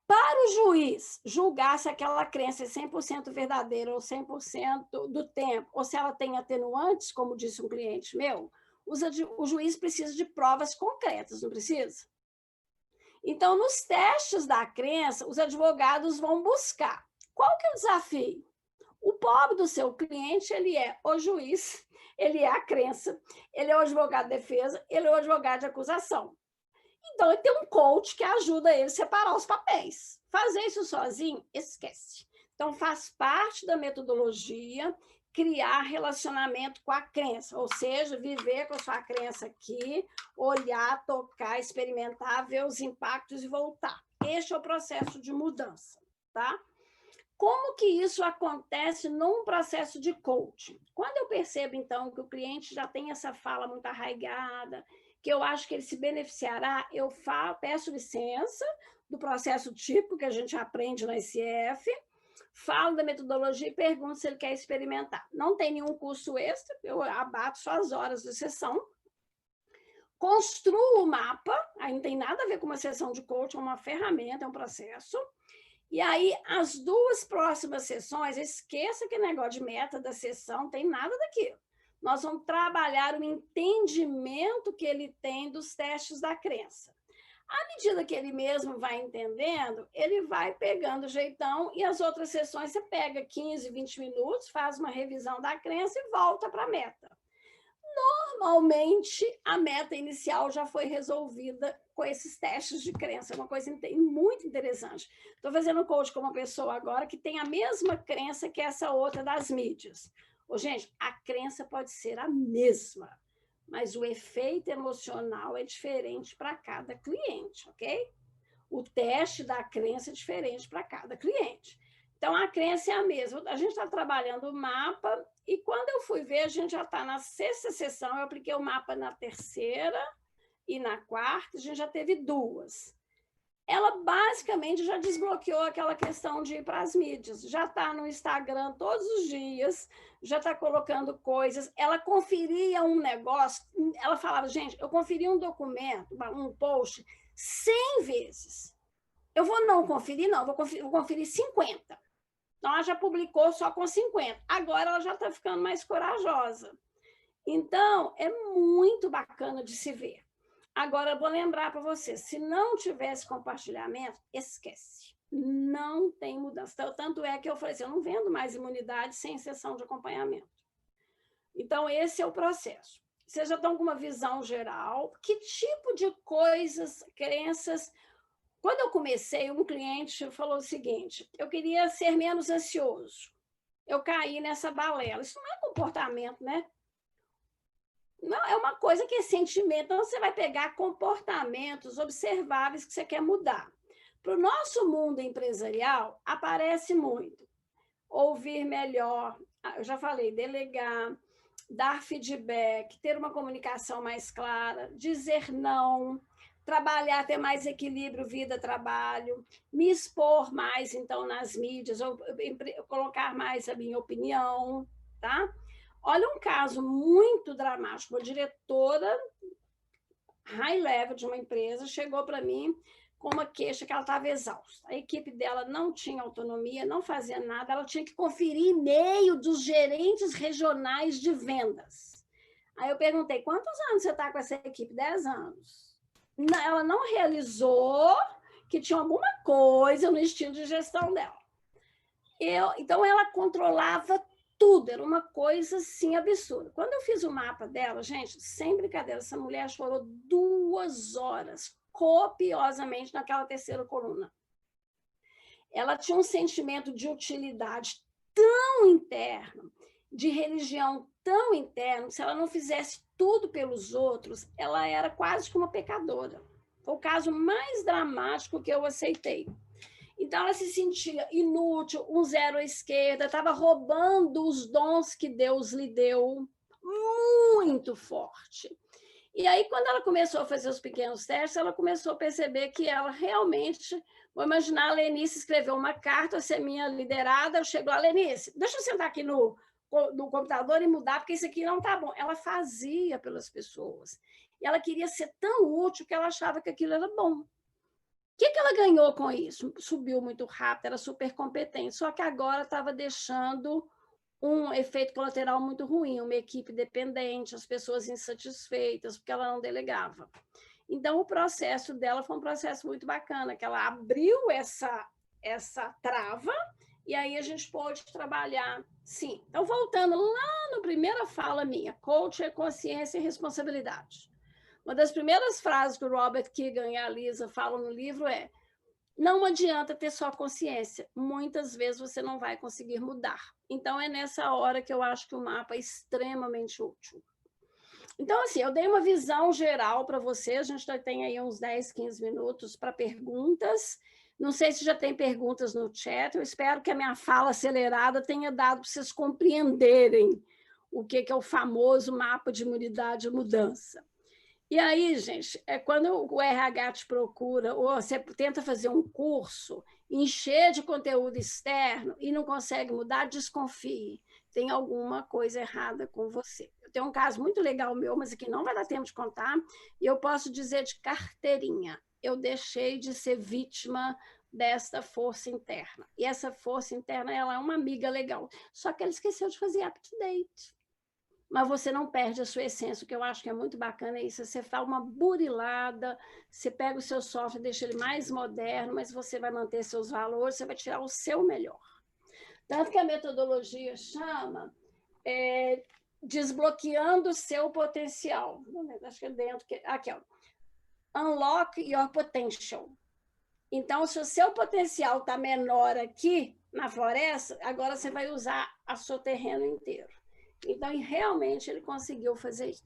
Para o juiz julgar se aquela crença é 100% verdadeira ou 100% do tempo, ou se ela tem atenuantes, como disse um cliente meu, o juiz precisa de provas concretas, não precisa? Então, nos testes da crença, os advogados vão buscar. Qual que é o desafio? O pobre do seu cliente, ele é o juiz, ele é a crença, ele é o advogado de defesa, ele é o advogado de acusação. Então, ele tem um coach que ajuda ele a separar os papéis. Fazer isso sozinho, esquece. Então, faz parte da metodologia criar relacionamento com a crença, ou seja, viver com a sua crença aqui, olhar, tocar, experimentar, ver os impactos e voltar. Este é o processo de mudança, tá? Como que isso acontece num processo de coaching? Quando eu percebo, então, que o cliente já tem essa fala muito arraigada, que eu acho que ele se beneficiará, eu peço licença do processo típico que a gente aprende na ICF, falo da metodologia e pergunto se ele quer experimentar. Não tem nenhum custo extra, eu abato só as horas de sessão, construo o mapa, aí não tem nada a ver com uma sessão de coaching, é uma ferramenta, é um processo, e aí as 2 próximas sessões, esqueça que negócio de meta da sessão, não tem nada daquilo. Nós vamos trabalhar o entendimento que ele tem dos testes da crença. À medida que ele mesmo vai entendendo, ele vai pegando o jeitão e as outras sessões você pega 15, 20 minutos, faz uma revisão da crença e volta para a meta. Normalmente, a meta inicial já foi resolvida com esses testes de crença, é uma coisa muito interessante. Estou fazendo coach com uma pessoa agora que tem a mesma crença que essa outra das mídias. Gente, a crença pode ser a mesma, mas o efeito emocional é diferente para cada cliente, ok? O teste da crença é diferente para cada cliente. Então, a crença é a mesma. A gente está trabalhando o mapa e quando eu fui ver, a gente já está na 6ª sessão, eu apliquei o mapa na 3ª e na 4ª, a gente já teve 2. Ela basicamente já desbloqueou aquela questão de ir para as mídias, já está no Instagram todos os dias, já está colocando coisas, ela conferia um negócio, ela falava, gente, eu conferi um documento, um post, 100 vezes. Eu não vou conferir 50. Então, ela já publicou só com 50. Agora, ela já está ficando mais corajosa. Então, é muito bacana de se ver. Agora, eu vou lembrar para você, se não tivesse compartilhamento, esquece. Não tem mudança. Tanto é que eu falei assim, eu não vendo mais imunidade sem sessão de acompanhamento. Então, esse é o processo. Vocês já estão com uma visão geral. Que tipo de coisas, crenças... Quando eu comecei, um cliente falou o seguinte, eu queria ser menos ansioso. Eu caí nessa balela. Isso não é comportamento, né? Não, é uma coisa que é sentimento. Então, você vai pegar comportamentos observáveis que você quer mudar. Para o nosso mundo empresarial, aparece muito. Ouvir melhor, eu já falei, delegar, dar feedback, ter uma comunicação mais clara, dizer não, trabalhar, ter mais equilíbrio vida-trabalho, me expor mais, então, nas mídias, ou colocar mais a minha opinião, tá? Olha um caso muito dramático. Uma diretora high level de uma empresa chegou para mim com uma queixa que ela estava exausta. A equipe dela não tinha autonomia, não fazia nada, ela tinha que conferir e-mail dos gerentes regionais de vendas. Aí eu perguntei, quantos anos você está com essa equipe? 10 anos. Ela não realizou que tinha alguma coisa no estilo de gestão dela. Então, ela controlava tudo, era uma coisa, assim, absurda. Quando eu fiz o mapa dela, gente, sem brincadeira, essa mulher chorou 2 horas, copiosamente, naquela 3ª coluna. Ela tinha um sentimento de utilidade tão interno, de religião tão interno, se ela não fizesse tudo pelos outros, ela era quase que uma pecadora. Foi o caso mais dramático que eu aceitei. Então, ela se sentia inútil, um zero à esquerda, estava roubando os dons que Deus lhe deu, muito forte. E aí, quando ela começou a fazer os pequenos testes, ela começou a perceber que ela realmente... Vou imaginar a Lenice escreveu uma carta, ser minha liderada, eu chego lá, Lenice, deixa eu sentar aqui no computador e mudar, porque isso aqui não está bom. Ela fazia pelas pessoas. E ela queria ser tão útil que ela achava que aquilo era bom. O que ela ganhou com isso? Subiu muito rápido, era super competente, só que agora estava deixando um efeito colateral muito ruim, uma equipe dependente, as pessoas insatisfeitas, porque ela não delegava. Então, o processo dela foi um processo muito bacana, que ela abriu essa trava, e aí a gente pôde trabalhar, sim. Então, voltando lá na primeira fala minha, coach é consciência e responsabilidade. Uma das primeiras frases que o Robert Keegan e a Lisa falam no livro é: não adianta ter só consciência, muitas vezes você não vai conseguir mudar. Então, é nessa hora que eu acho que o mapa é extremamente útil. Então, assim, eu dei uma visão geral para vocês, a gente já tem aí uns 10, 15 minutos para perguntas. Não sei se já tem perguntas no chat, eu espero que a minha fala acelerada tenha dado para vocês compreenderem o que é o famoso mapa de imunidade e mudança. E aí, gente, quando o RH te procura, ou você tenta fazer um curso, encher de conteúdo externo e não consegue mudar, desconfie. Tem alguma coisa errada com você. Eu tenho um caso muito legal meu, mas aqui não vai dar tempo de contar, e eu posso dizer de carteirinha. Eu deixei de ser vítima desta força interna. E essa força interna, ela é uma amiga legal. Só que ela esqueceu de fazer up-to-date. Mas você não perde a sua essência. O que eu acho que é muito bacana é isso. Você faz uma burilada, você pega o seu software, deixa ele mais moderno, mas você vai manter seus valores, você vai tirar o seu melhor. Tanto que a metodologia chama desbloqueando o seu potencial. Acho que é dentro. Aqui, ó. Unlock your potential. Então, se o seu potencial está menor aqui na floresta, agora você vai usar o seu terreno inteiro. Então, realmente, ele conseguiu fazer isso.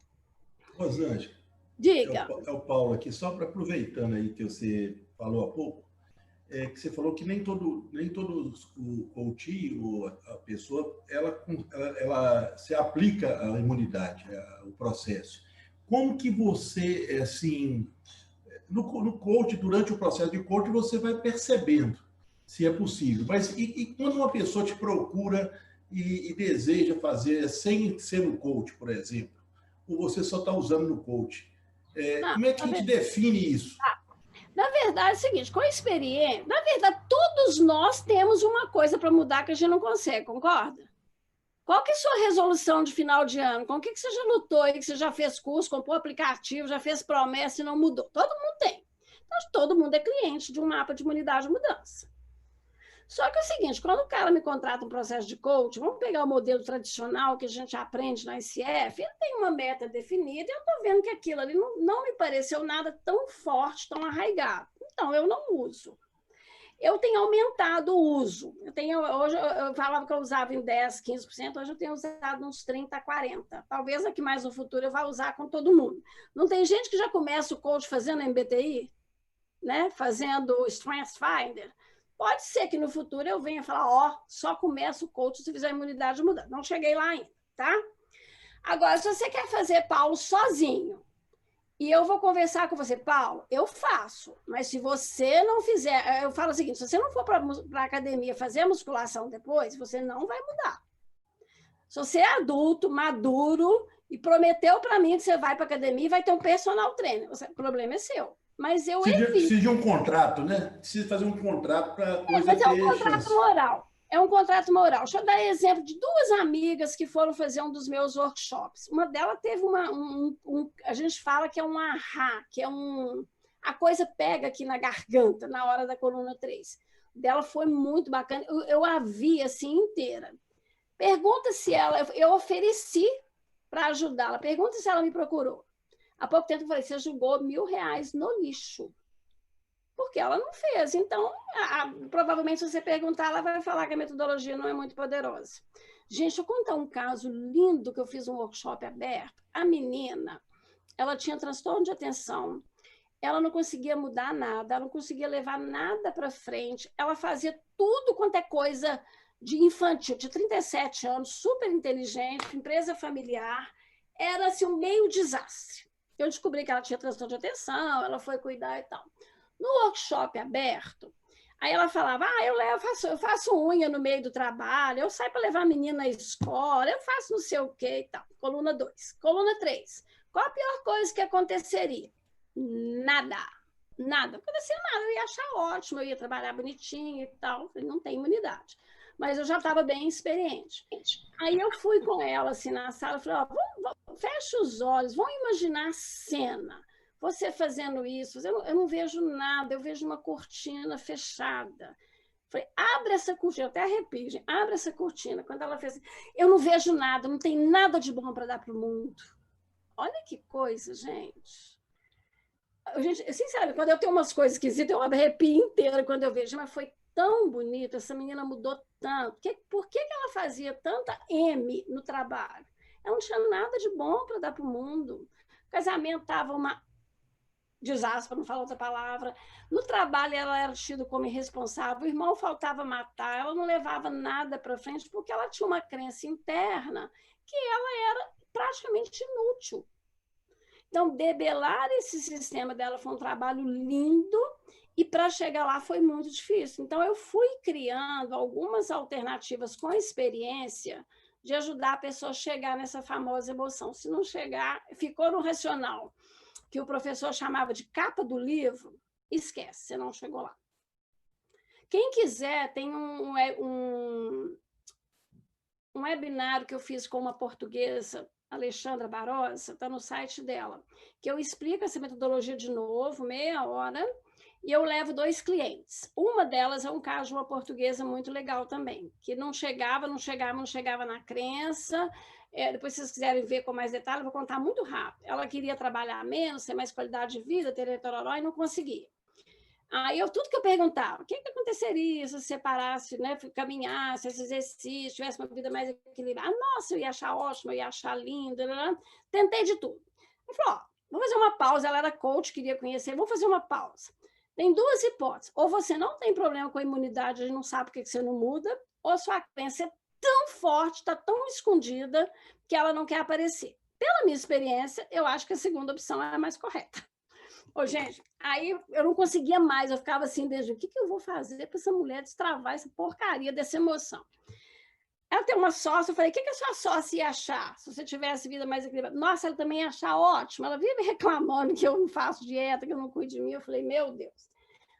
Rosângela, diga. É o Paulo aqui, só para aproveitando aí que você falou há pouco, que você falou que nem todo o coach, ou a pessoa, ela se aplica à imunidade, ao processo. Como que você, assim, no coach, durante o processo de coach, você vai percebendo se é possível. Mas e quando uma pessoa te procura e deseja fazer sem ser no coach, por exemplo, ou você só está usando no coach, como é que a gente define isso? Na verdade, é o seguinte, com a experiência, na verdade, todos nós temos uma coisa para mudar que a gente não consegue, concorda? Qual que é a sua resolução de final de ano? Com o que você já lutou aí, que você já fez curso, comprou aplicativo, já fez promessa e não mudou? Todo mundo tem. Então, todo mundo é cliente de um mapa de imunidade e mudança. Só que é o seguinte, quando o cara me contrata um processo de coach, vamos pegar o modelo tradicional que a gente aprende na ICF, ele tem uma meta definida e eu estou vendo que aquilo ali não me pareceu nada tão forte, tão arraigado. Então, eu não uso. Eu tenho aumentado o uso. Hoje eu falava que eu usava em 10%, 15%, hoje eu tenho usado uns 30%, 40%. Talvez aqui mais no futuro eu vá usar com todo mundo. Não tem gente que já começa o coach fazendo MBTI, né? Fazendo o Strengths Finder. Pode ser que no futuro eu venha falar, só começo o coach se fizer a imunidade mudar. Não cheguei lá ainda, tá? Agora, se você quer fazer, Paulo, sozinho, e eu vou conversar com você, Paulo, eu faço, mas se você não fizer, eu falo o seguinte, se você não for para a academia fazer a musculação depois, você não vai mudar. Se você é adulto, maduro, e prometeu para mim que você vai para a academia e vai ter um personal trainer, o problema é seu. Mas eu evito. Precisa de um contrato, né? Precisa fazer um contrato para a coisa mas ter é um contrato moral. É um contrato moral. Deixa eu dar exemplo de duas amigas que foram fazer um dos meus workshops. Uma delas teve a gente fala que é um ahá, que é a coisa pega aqui na garganta, na hora da coluna 3. Dela foi muito bacana. Eu a vi assim inteira. Pergunta se eu ofereci para ajudá-la. Pergunta se ela me procurou. Há pouco tempo eu falei, você jogou R$1.000 no lixo. Porque ela não fez. Então, provavelmente, se você perguntar, ela vai falar que a metodologia não é muito poderosa. Gente, deixa eu contar um caso lindo que eu fiz um workshop aberto. A menina, ela tinha transtorno de atenção, ela não conseguia mudar nada, ela não conseguia levar nada para frente, ela fazia tudo quanto é coisa de infantil, de 37 anos, super inteligente, empresa familiar, era assim, um meio desastre. Eu descobri que ela tinha transtorno de atenção, ela foi cuidar e tal. No workshop aberto, aí ela falava, eu faço unha no meio do trabalho, eu saio para levar a menina na escola, eu faço não sei o quê e tal. Coluna 2. Coluna 3. Qual a pior coisa que aconteceria? Nada. Nada. Não acontecia nada, eu ia achar ótimo, eu ia trabalhar bonitinho e tal, não tem imunidade. Mas eu já estava bem experiente. Aí eu fui com ela assim na sala, falei, fecha os olhos, vamos imaginar a cena. Você fazendo isso, eu não vejo nada, eu vejo uma cortina fechada. Falei, abre essa cortina, eu até arrepio, gente, abre essa cortina. Quando ela fez assim, eu não vejo nada, não tem nada de bom para dar para o mundo. Olha que coisa, gente. Gente, sinceramente, quando eu tenho umas coisas esquisitas, eu arrepio inteira quando eu vejo, mas foi tão bonito, essa menina mudou tanto. Por que ela fazia tanta M no trabalho? Ela não tinha nada de bom para dar para o mundo. O casamento estava uma desastre, para não falar outra palavra. No trabalho, ela era tida como irresponsável, o irmão faltava matar, ela não levava nada para frente, porque ela tinha uma crença interna que ela era praticamente inútil. Então, debelar esse sistema dela foi um trabalho lindo, e para chegar lá foi muito difícil. Então, eu fui criando algumas alternativas com experiência de ajudar a pessoa a chegar nessa famosa emoção. Se não chegar, ficou no racional, que o professor chamava de capa do livro, esquece, você não chegou lá. Quem quiser, tem um webinário que eu fiz com uma portuguesa, Alexandra Barossa, está no site dela, que eu explico essa metodologia de novo, meia hora, e eu levo 2 clientes. Uma delas é um caso de uma portuguesa muito legal também, que não chegava na crença. Depois, se vocês quiserem ver com mais detalhes, eu vou contar muito rápido. Ela queria trabalhar menos, ter mais qualidade de vida, ter tororó, e não conseguia. Aí, tudo que eu perguntava, o que aconteceria se você parasse, né, caminhasse, esse exercício, tivesse uma vida mais equilibrada? Nossa, eu ia achar ótimo, eu ia achar lindo. Tentei de tudo. Eu falei, vamos fazer uma pausa. Ela era coach, queria conhecer, vamos fazer uma pausa. Tem 2 hipóteses. Ou você não tem problema com a imunidade, a gente não sabe por que você não muda, ou sua crença é tão forte, está tão escondida, que ela não quer aparecer. Pela minha experiência, eu acho que a segunda opção é a mais correta. Gente, aí eu não conseguia mais, eu ficava assim, desde o que eu vou fazer para essa mulher destravar essa porcaria dessa emoção? Ela tem uma sócia, eu falei, o que a sua sócia ia achar se você tivesse vida mais equilibrada? Nossa, ela também ia achar ótimo, ela vive reclamando que eu não faço dieta, que eu não cuido de mim. Eu falei, meu Deus.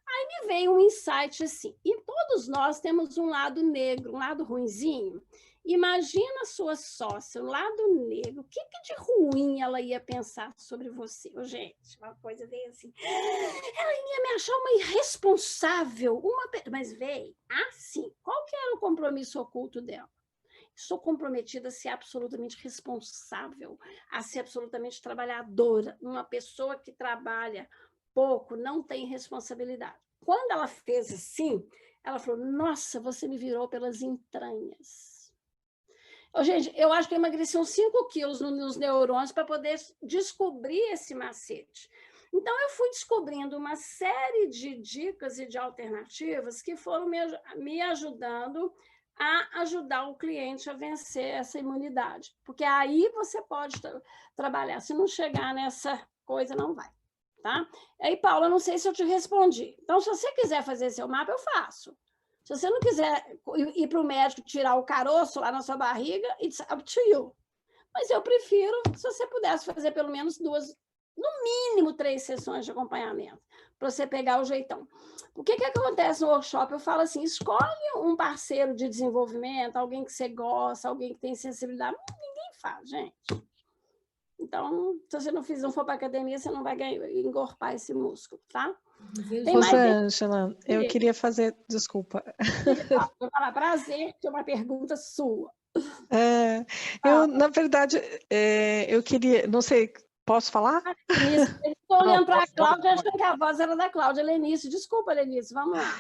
Aí me veio um insight assim, e todos nós temos um lado negro, um lado ruinzinho. Imagina a sua sócia, um lado negro, o que de ruim ela ia pensar sobre você? Gente, uma coisa veio assim, ela ia me achar uma irresponsável, mas veio assim, qual que era o compromisso oculto dela? Sou comprometida a ser absolutamente responsável, a ser absolutamente trabalhadora, uma pessoa que trabalha pouco, não tem responsabilidade. Quando ela fez assim, ela falou, nossa, você me virou pelas entranhas. Gente, eu acho que eu emagreci uns 5 quilos nos neurônios para poder descobrir esse macete. Então, eu fui descobrindo uma série de dicas e de alternativas que foram me ajudando a ajudar o cliente a vencer essa imunidade. Porque aí você pode trabalhar. Se não chegar nessa coisa, não vai. Tá? Aí, Paula, não sei se eu te respondi. Então, se você quiser fazer seu mapa, eu faço. Se você não quiser ir para o médico tirar o caroço lá na sua barriga, it's up to you. Mas eu prefiro, se você pudesse fazer pelo menos 2, no mínimo 3 sessões de acompanhamento, para você pegar o jeitão. O que acontece no workshop? Eu falo assim, escolhe um parceiro de desenvolvimento, alguém que você gosta, alguém que tem sensibilidade. Ninguém faz, gente. Então, se você não for para a academia, você não vai engorpar esse músculo, tá? Rosângela, eu queria fazer... Desculpa. Vou falar prazer, que é uma pergunta sua. Na verdade, eu queria... Não sei, posso falar? Estou olhando para a Cláudia, achando que a voz era da Cláudia Lenice. Desculpa, Lenice, vamos lá.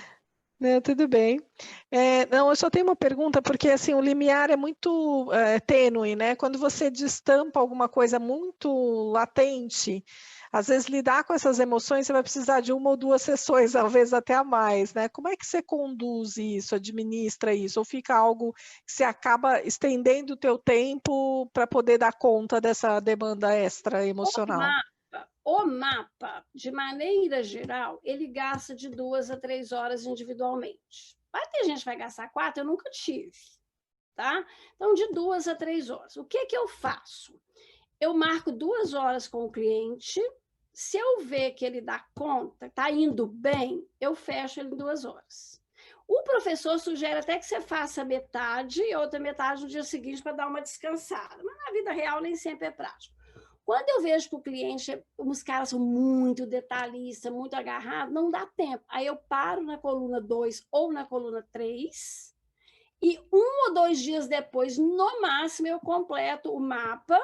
Não, tudo bem. Não, eu só tenho uma pergunta, porque assim, o limiar é muito tênue, né? Quando você destampa alguma coisa muito latente, às vezes lidar com essas emoções, você vai precisar de 1 ou 2 sessões, talvez até a mais, né? Como é que você conduz isso, administra isso? Ou fica algo que você acaba estendendo o teu tempo para poder dar conta dessa demanda extra emocional? O mapa, de maneira geral, ele gasta de 2 a 3 horas individualmente. Vai ter gente que vai gastar 4, eu nunca tive. Tá? Então, de 2 a 3 horas. O que eu faço? Eu marco 2 horas com o cliente. Se eu ver que ele dá conta, está indo bem, eu fecho ele em 2 horas. O professor sugere até que você faça metade e outra metade no dia seguinte para dar uma descansada. Mas na vida real nem sempre é prático. Quando eu vejo que o cliente, os caras são muito detalhistas, muito agarrados, não dá tempo. Aí eu paro na coluna 2 ou na coluna 3 e 1 ou 2 dias depois, no máximo, eu completo o mapa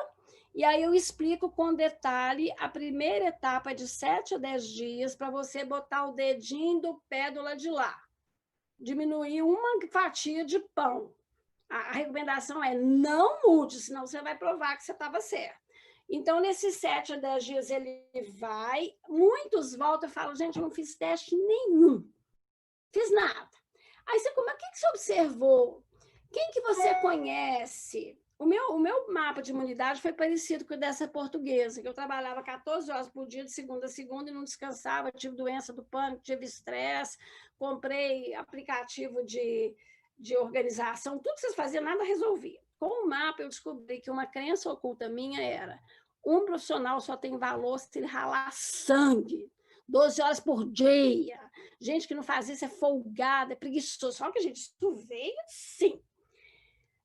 e aí eu explico com detalhe a primeira etapa de 7 a 10 dias para você botar o dedinho do pé do lado de lá. Diminuir uma fatia de pão. A recomendação é não mude, senão você vai provar que você estava certo. Então, nesses 7 a 10 dias, ele vai. Muitos voltam e falam, gente, eu não fiz teste nenhum. Fiz nada. Aí você, como é que você observou? Quem que você conhece? O meu mapa de imunidade foi parecido com o dessa portuguesa, que eu trabalhava 14 horas por dia, de segunda a segunda, e não descansava, tive doença do pânico, tive estresse, comprei aplicativo de organização, tudo que vocês faziam, nada resolvia. Com o mapa, eu descobri que uma crença oculta minha era um profissional só tem valor se ele ralar sangue, 12 horas por dia. Gente que não faz isso é folgada, é preguiçoso. Só que, gente, isso veio sim.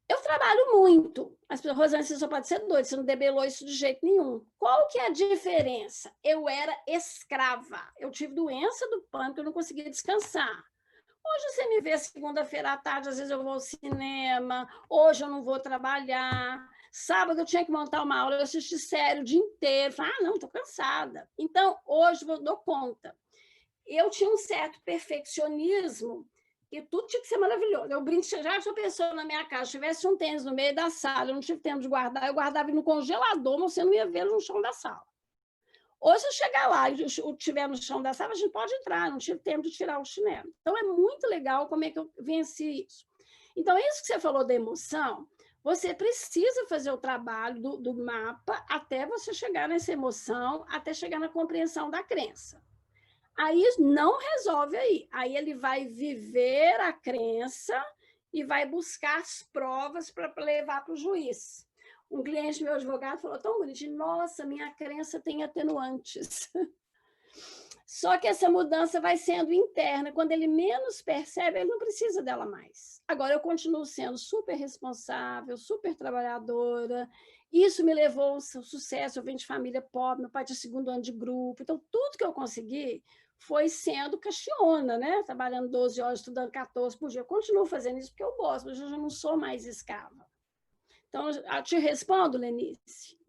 Eu trabalho muito. As pessoas, Rosane, você só pode ser doida, você não debelou isso de jeito nenhum. Qual que é a diferença? Eu era escrava. Eu tive doença do pânico, eu não conseguia descansar. Hoje você me vê segunda-feira à tarde, às vezes eu vou ao cinema, hoje eu não vou trabalhar. Sábado eu tinha que montar uma aula, eu assisti série o dia inteiro. Falei, não, estou cansada. Então, hoje eu dou conta. Eu tinha um certo perfeccionismo e tudo tinha que ser maravilhoso. Eu brinco, já sou pessoa na minha casa, se tivesse um tênis no meio da sala, eu não tive tempo de guardar, eu guardava no congelador, mas você não ia ver no chão da sala. Ou se eu chegar lá e estiver no chão da sala, a gente pode entrar, não tive tempo de tirar o chinelo. Então, é muito legal como é que eu venci isso. Então, isso que você falou da emoção, você precisa fazer o trabalho do mapa até você chegar nessa emoção, até chegar na compreensão da crença. Aí não resolve aí. Aí ele vai viver a crença e vai buscar as provas para levar para o juiz. Um cliente meu advogado falou tão bonitinho, nossa, minha crença tem atenuantes. Só que essa mudança vai sendo interna. Quando ele menos percebe, ele não precisa dela mais. Agora, eu continuo sendo super responsável, super trabalhadora. Isso me levou ao sucesso. Eu venho de família pobre, meu pai tinha 2º ano de grupo. Então, tudo que eu consegui foi sendo caxiona, né? Trabalhando 12 horas, estudando 14 por dia. Eu continuo fazendo isso porque eu gosto, mas eu já não sou mais escrava. Então, eu te respondo, Lenice?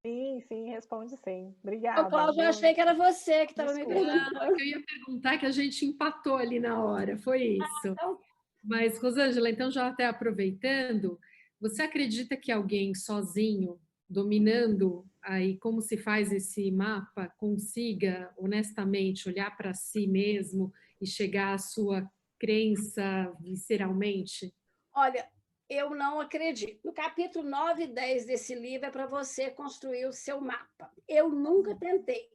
Sim, responde sim. Obrigada. Cláudia, eu achei que era você que estava me perguntando. Eu ia perguntar que a gente empatou ali na hora, foi isso. Então... Mas, Rosângela, então já até aproveitando, você acredita que alguém sozinho, dominando aí como se faz esse mapa, consiga honestamente olhar para si mesmo e chegar à sua crença visceralmente? Olha, eu não acredito. No capítulo 9 e 10 desse livro é para você construir o seu mapa. Eu nunca tentei.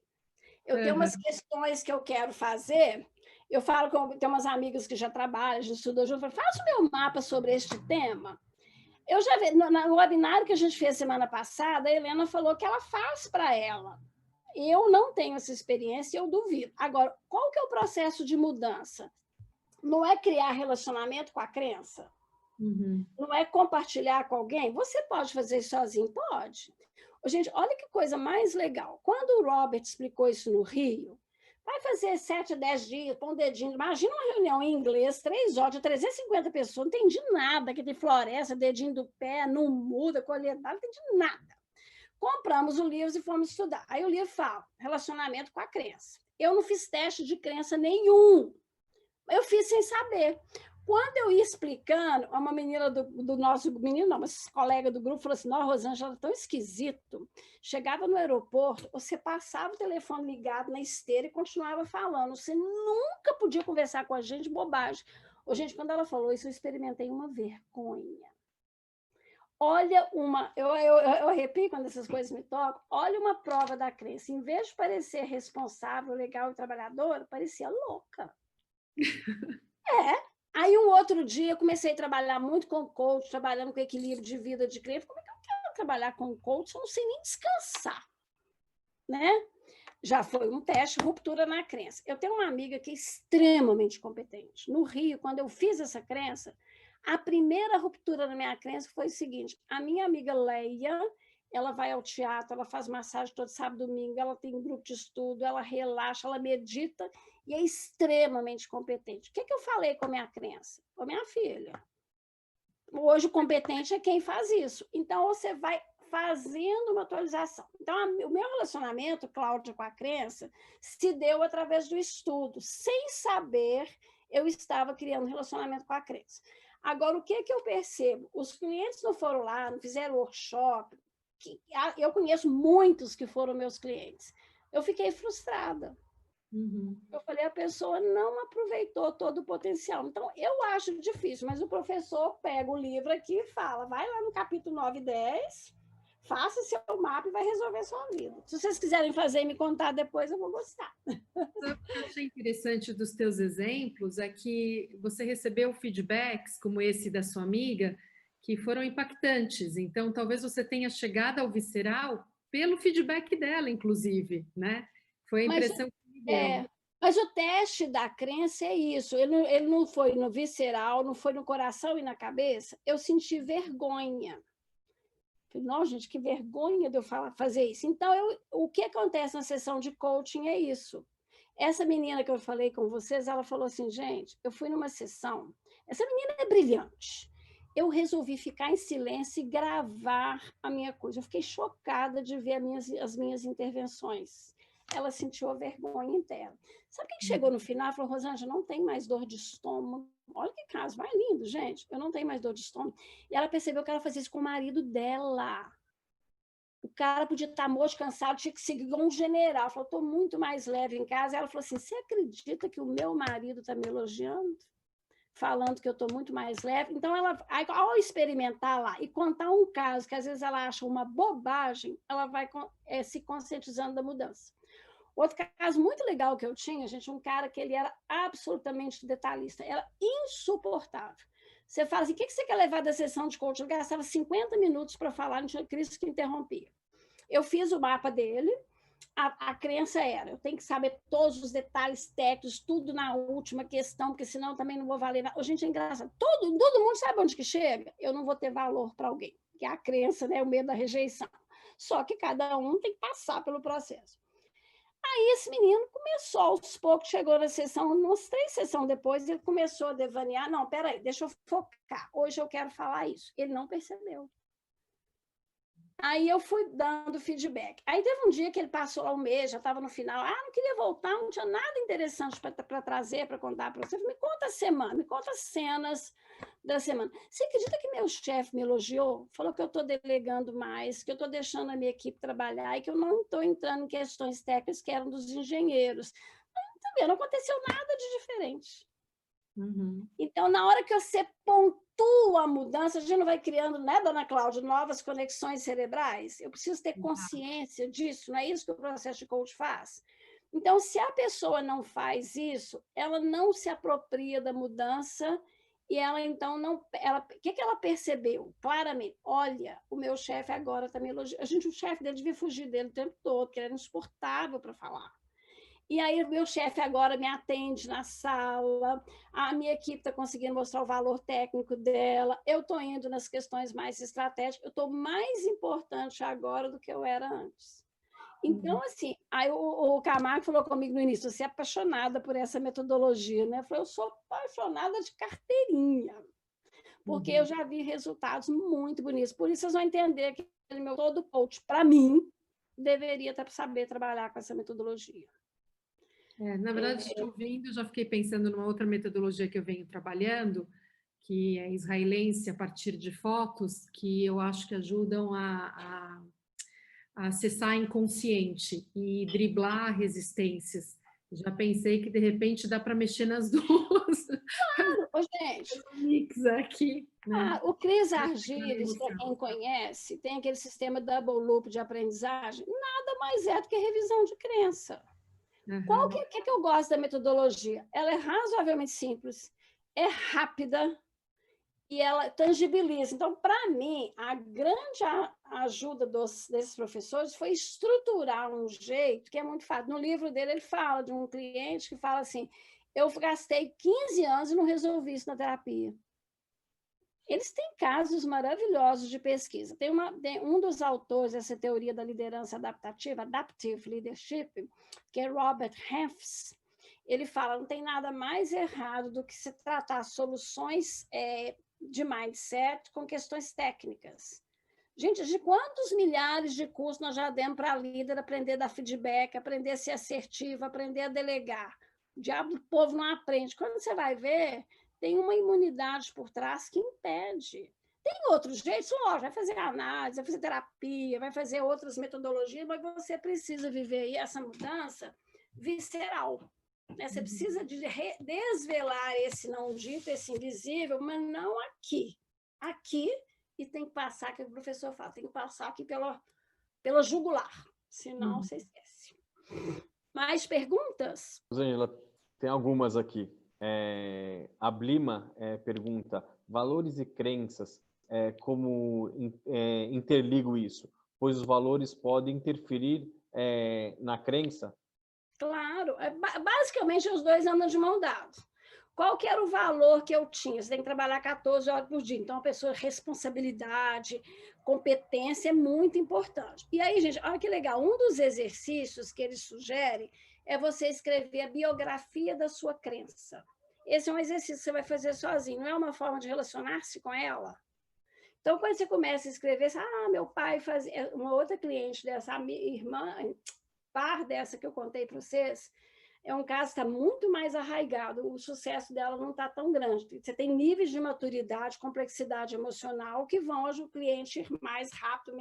Eu tenho umas questões que eu quero fazer. Eu falo com tem umas amigas que já trabalham, já estudam junto, eu falo, faça o meu mapa sobre este tema. Eu já vi, no webinário que a gente fez semana passada, a Helena falou que ela faz para ela. Eu não tenho essa experiência e eu duvido. Agora, qual que é o processo de mudança? Não é criar relacionamento com a crença? Uhum. Não é compartilhar com alguém? Você pode fazer isso sozinho? Pode. Gente, olha que coisa mais legal. Quando o Robert explicou isso no Rio, vai fazer 7 a 10 dias, põe um dedinho. Imagina uma reunião em inglês, 3 horas, de 350 pessoas, não entendi nada, que tem floresta, dedinho do pé, não muda, colher, não entendi nada. Compramos o livro e fomos estudar. Aí o livro fala, relacionamento com a crença. Eu não fiz teste de crença nenhum. Eu fiz sem saber. Quando eu ia explicando, uma menina do nosso... Menina não, mas colega do grupo falou assim, nossa, Rosângela, tão esquisito. Chegava no aeroporto, você passava o telefone ligado na esteira e continuava falando. Você nunca podia conversar com a gente, bobagem. Gente, quando ela falou isso, eu experimentei uma vergonha. olha eu arrepio quando essas coisas me tocam, olha uma prova da crença, em vez de parecer responsável, legal e trabalhadora, parecia louca. Aí um outro dia eu comecei a trabalhar muito com coach, trabalhando com equilíbrio de vida de cliente. Como é que eu quero trabalhar com coach? Eu não sei nem descansar, né? Já foi um teste, ruptura na crença. Eu tenho uma amiga que é extremamente competente. No Rio, quando eu fiz essa crença, a primeira ruptura na minha crença foi o seguinte: a minha amiga Leia, ela vai ao teatro, ela faz massagem todo sábado e domingo, ela tem um grupo de estudo, ela relaxa, ela medita e é extremamente competente. O que eu falei com a minha crença? Com a minha filha. Hoje o competente é quem faz isso. Então, você vai fazendo uma atualização. Então, o meu relacionamento, Cláudia, com a crença, se deu através do estudo. Sem saber, eu estava criando um relacionamento com a crença. Agora, o que eu percebo? Os clientes não foram lá, não fizeram workshop. Eu conheço muitos que foram meus clientes. Eu fiquei frustrada. Eu falei, a pessoa não aproveitou todo o potencial. Então, eu acho difícil, mas o professor pega o livro aqui e fala, vai lá no capítulo 9 e 10, faça seu mapa e vai resolver sua vida. Se vocês quiserem fazer e me contar depois, eu vou gostar. O que eu achei interessante dos teus exemplos é que você recebeu feedbacks, como esse da sua amiga, que foram impactantes. Então, talvez você tenha chegado ao visceral pelo feedback dela, inclusive, né? Foi a impressão que me deu. Mas o teste da crença é isso. Ele não foi no visceral, não foi no coração e na cabeça. Eu senti vergonha. Falei, nossa, gente, que vergonha de eu fazer isso. Então, o que acontece na sessão de coaching é isso. Essa menina que eu falei com vocês, ela falou assim, gente, eu fui numa sessão, essa menina é brilhante. Eu resolvi ficar em silêncio e gravar a minha coisa. Eu fiquei chocada de ver as minhas intervenções. Ela sentiu a vergonha interna. Sabe o que chegou no final? Ela falou, Rosângela, não tem mais dor de estômago. Olha que caso, mais lindo, gente. Eu não tenho mais dor de estômago. E ela percebeu que ela fazia isso com o marido dela. O cara podia estar morto, cansado, tinha que seguir igual um general. Ela falou, estou muito mais leve em casa. E ela falou assim, você acredita que o meu marido está me elogiando? Falando que eu estou muito mais leve. Então, ao experimentar lá e contar um caso que às vezes ela acha uma bobagem, ela vai se conscientizando da mudança. Outro caso muito legal que eu tinha, gente, um cara que ele era absolutamente detalhista, era insuportável. Você fala assim, o que você quer levar da sessão de coaching? Eu gastava 50 minutos para falar, não tinha crise que interrompia. Eu fiz o mapa dele, a crença era, eu tenho que saber todos os detalhes técnicos, tudo na última questão, porque senão também não vou valer nada. Gente, é engraçado, todo mundo sabe onde que chega? Eu não vou ter valor para alguém, que é a crença, né, o medo da rejeição. Só que cada um tem que passar pelo processo. Aí esse menino começou, aos poucos, chegou na sessão, umas 3 sessões depois, ele começou a devanear, não, peraí, deixa eu focar, hoje eu quero falar isso. Ele não percebeu. Aí eu fui dando feedback. Aí teve um dia que ele passou lá um mês, já estava no final, não queria voltar, não tinha nada interessante para trazer, para contar para você. Me conta a semana, me conta as cenas da semana. Você acredita que meu chefe me elogiou? Falou que eu estou delegando mais, que eu estou deixando a minha equipe trabalhar e que eu não estou entrando em questões técnicas que eram dos engenheiros. Também não aconteceu nada de diferente. Então, na hora que você pontua a mudança, a gente não vai criando, né, dona Cláudia, novas conexões cerebrais? Eu preciso ter consciência disso, não é isso que o processo de coach faz? Então, se a pessoa não faz isso, ela não se apropria da mudança e ela, então, não... O que ela percebeu? Claramente, olha, o meu chefe agora está me elogiando. O chefe dele devia fugir dele o tempo todo, porque ele era insuportável para falar. E aí, o meu chefe agora me atende na sala, a minha equipe está conseguindo mostrar o valor técnico dela, eu estou indo nas questões mais estratégicas, eu estou mais importante agora do que eu era antes. Então, assim, aí o Camargo falou comigo no início, você é apaixonada por essa metodologia, né? Eu falei, eu sou apaixonada de carteirinha, porque eu já vi resultados muito bonitos. Por isso, vocês vão entender que todo coach, para mim, deveria saber trabalhar com essa metodologia. Na verdade, ouvindo, já fiquei pensando numa outra metodologia que eu venho trabalhando, que é israelense, a partir de fotos, que eu acho que ajudam a acessar inconsciente e driblar resistências Já pensei que, de repente, dá para mexer nas duas. Claro, gente. Mix aqui, né? O Cris Argyris, para quem conhece, tem aquele sistema double loop de aprendizagem, nada mais é do que revisão de crença. Qual que é que eu gosto da metodologia? Ela é razoavelmente simples, é rápida e ela tangibiliza. Então, para mim, a grande ajuda desses professores foi estruturar um jeito que é muito fácil. No livro dele, ele fala de um cliente que fala assim, eu gastei 15 anos e não resolvi isso na terapia. Eles têm casos maravilhosos de pesquisa. Tem um dos autores dessa teoria da liderança adaptativa, Adaptive Leadership, que é Robert Half. Ele fala, não tem nada mais errado do que se tratar soluções de mindset com questões técnicas. Gente, de quantos milhares de cursos nós já demos para líder aprender a dar feedback, aprender a ser assertivo, aprender a delegar? O diabo do povo não aprende. Quando você vai ver, tem uma imunidade por trás que impede. Tem outros jeitos, lógico, vai fazer análise, vai fazer terapia, vai fazer outras metodologias, mas você precisa viver aí essa mudança visceral. Né? Você precisa desvelar esse não dito, esse invisível, mas não aqui. Aqui, e tem que passar, que o professor fala, tem que passar aqui pela jugular, senão você esquece. Mais perguntas? Rosângela, tem algumas aqui. A Blima pergunta, valores e crenças, como interligo isso? Pois os valores podem interferir na crença? Claro, basicamente os dois andam de mão dada. Qual que era o valor que eu tinha? Você tem que trabalhar 14 horas por dia. Então, a pessoa, responsabilidade, competência é muito importante. E aí, gente, olha que legal, um dos exercícios que ele sugere é você escrever a biografia da sua crença. Esse é um exercício que você vai fazer sozinho, não é uma forma de relacionar-se com ela? Então, quando você começa a escrever, meu pai fazia... Uma outra cliente dessa, a minha irmã, par dessa que eu contei para vocês, é um caso que está muito mais arraigado, o sucesso dela não está tão grande. Você tem níveis de maturidade, complexidade emocional que vão ajudar o cliente ir mais rápido,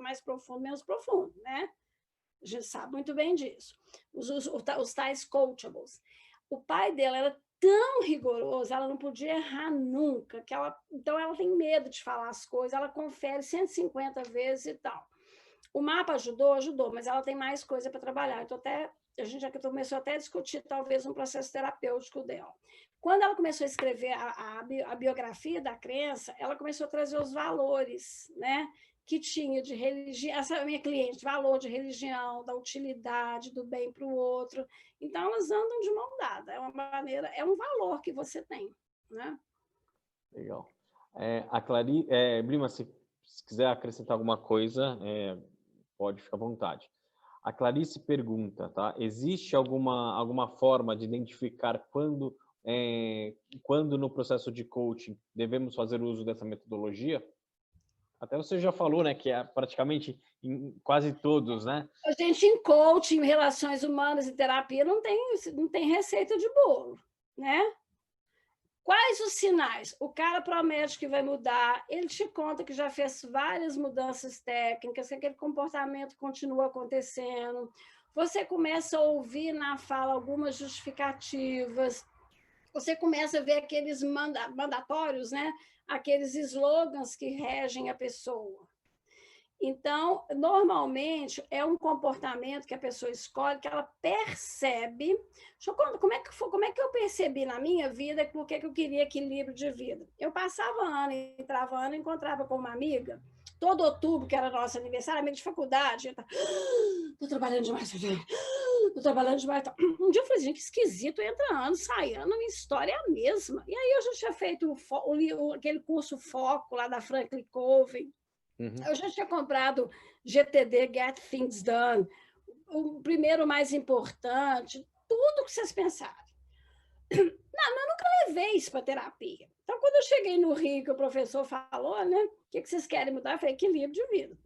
mais profundo, menos profundo, né? A gente sabe muito bem disso. Os tais coachables. O pai dela era tão rigoroso, ela não podia errar nunca, então ela tem medo de falar as coisas, ela confere 150 vezes e tal. O mapa ajudou, mas ela tem mais coisa para trabalhar. Então, a gente já começou até a discutir, talvez, um processo terapêutico dela. Quando ela começou a escrever a biografia da crença, ela começou a trazer os valores, né, que tinha de religião, essa minha cliente, valor de religião, da utilidade, do bem para o outro. Então, elas andam de mão dada. É uma maneira, é um valor que você tem, né? Legal. Blima, se quiser acrescentar alguma coisa, pode ficar à vontade. A Clarice pergunta, tá? Existe alguma forma de identificar quando no processo de coaching devemos fazer uso dessa metodologia? Até você já falou, né, que é praticamente em quase todos, né? A gente em coaching, em relações humanas e terapia não tem receita de bolo, né? Quais os sinais? O cara promete que vai mudar, ele te conta que já fez várias mudanças técnicas, que aquele comportamento continua acontecendo. Você começa a ouvir na fala algumas justificativas, você começa a ver aqueles mandatórios, né? Aqueles slogans que regem a pessoa. Então, normalmente, é um comportamento que a pessoa escolhe, que ela percebe. Como é que eu percebi na minha vida por que eu queria equilíbrio de vida? Eu passava ano, entrava ano, encontrava com uma amiga, todo outubro, que era nosso aniversário, amiga de faculdade, estou trabalhando demais, estou trabalhando demais. Um dia eu falei, gente, que esquisito, entra ano, sai ano, a minha história é a mesma. E aí eu já tinha feito aquele curso Foco lá da Franklin Covey. Eu já tinha comprado GTD, Get Things Done, o primeiro mais importante, tudo que vocês pensarem. Não, mas eu nunca levei isso para terapia. Então, quando eu cheguei no Rio, que o professor falou, né? O que vocês querem mudar? Eu falei, equilíbrio de vida.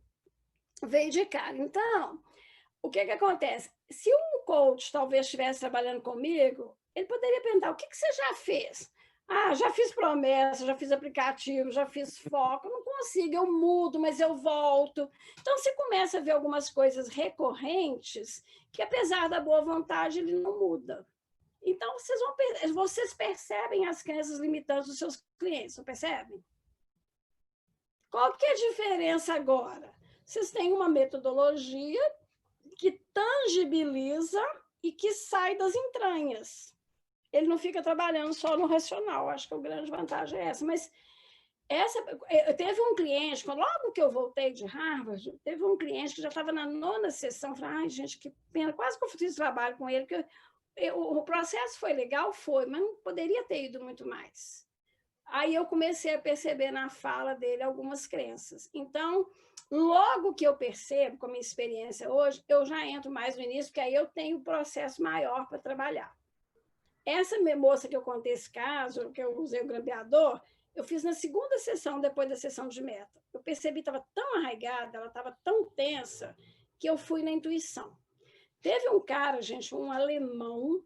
Veio de cara. Então, o que acontece? Se um coach talvez estivesse trabalhando comigo, ele poderia perguntar, o que você já fez? Ah, já fiz promessa, já fiz aplicativo, já fiz foco, não consigo, eu mudo, mas eu volto. Então, você começa a ver algumas coisas recorrentes que, apesar da boa vontade, ele não muda. Então, vocês percebem as crenças limitantes dos seus clientes, não percebem? Qual que é a diferença agora? Vocês têm uma metodologia que tangibiliza e que sai das entranhas. Ele não fica trabalhando só no racional, acho que a grande vantagem é essa. Mas teve um cliente, logo que eu voltei de Harvard, teve um cliente que já estava na 9ª sessão, falei, ai, gente, que pena, quase que eu fiz trabalho com ele, porque o processo foi legal, foi, mas não poderia ter ido muito mais. Aí eu comecei a perceber na fala dele algumas crenças. Então, logo que eu percebo, com a minha experiência hoje, eu já entro mais no início, porque aí eu tenho um processo maior para trabalhar. Essa moça que eu contei esse caso, que eu usei o grampeador, eu fiz na 2ª sessão, depois da sessão de meta. Eu percebi que estava tão arraigada, ela estava tão tensa, que eu fui na intuição. Teve um cara, gente, um alemão,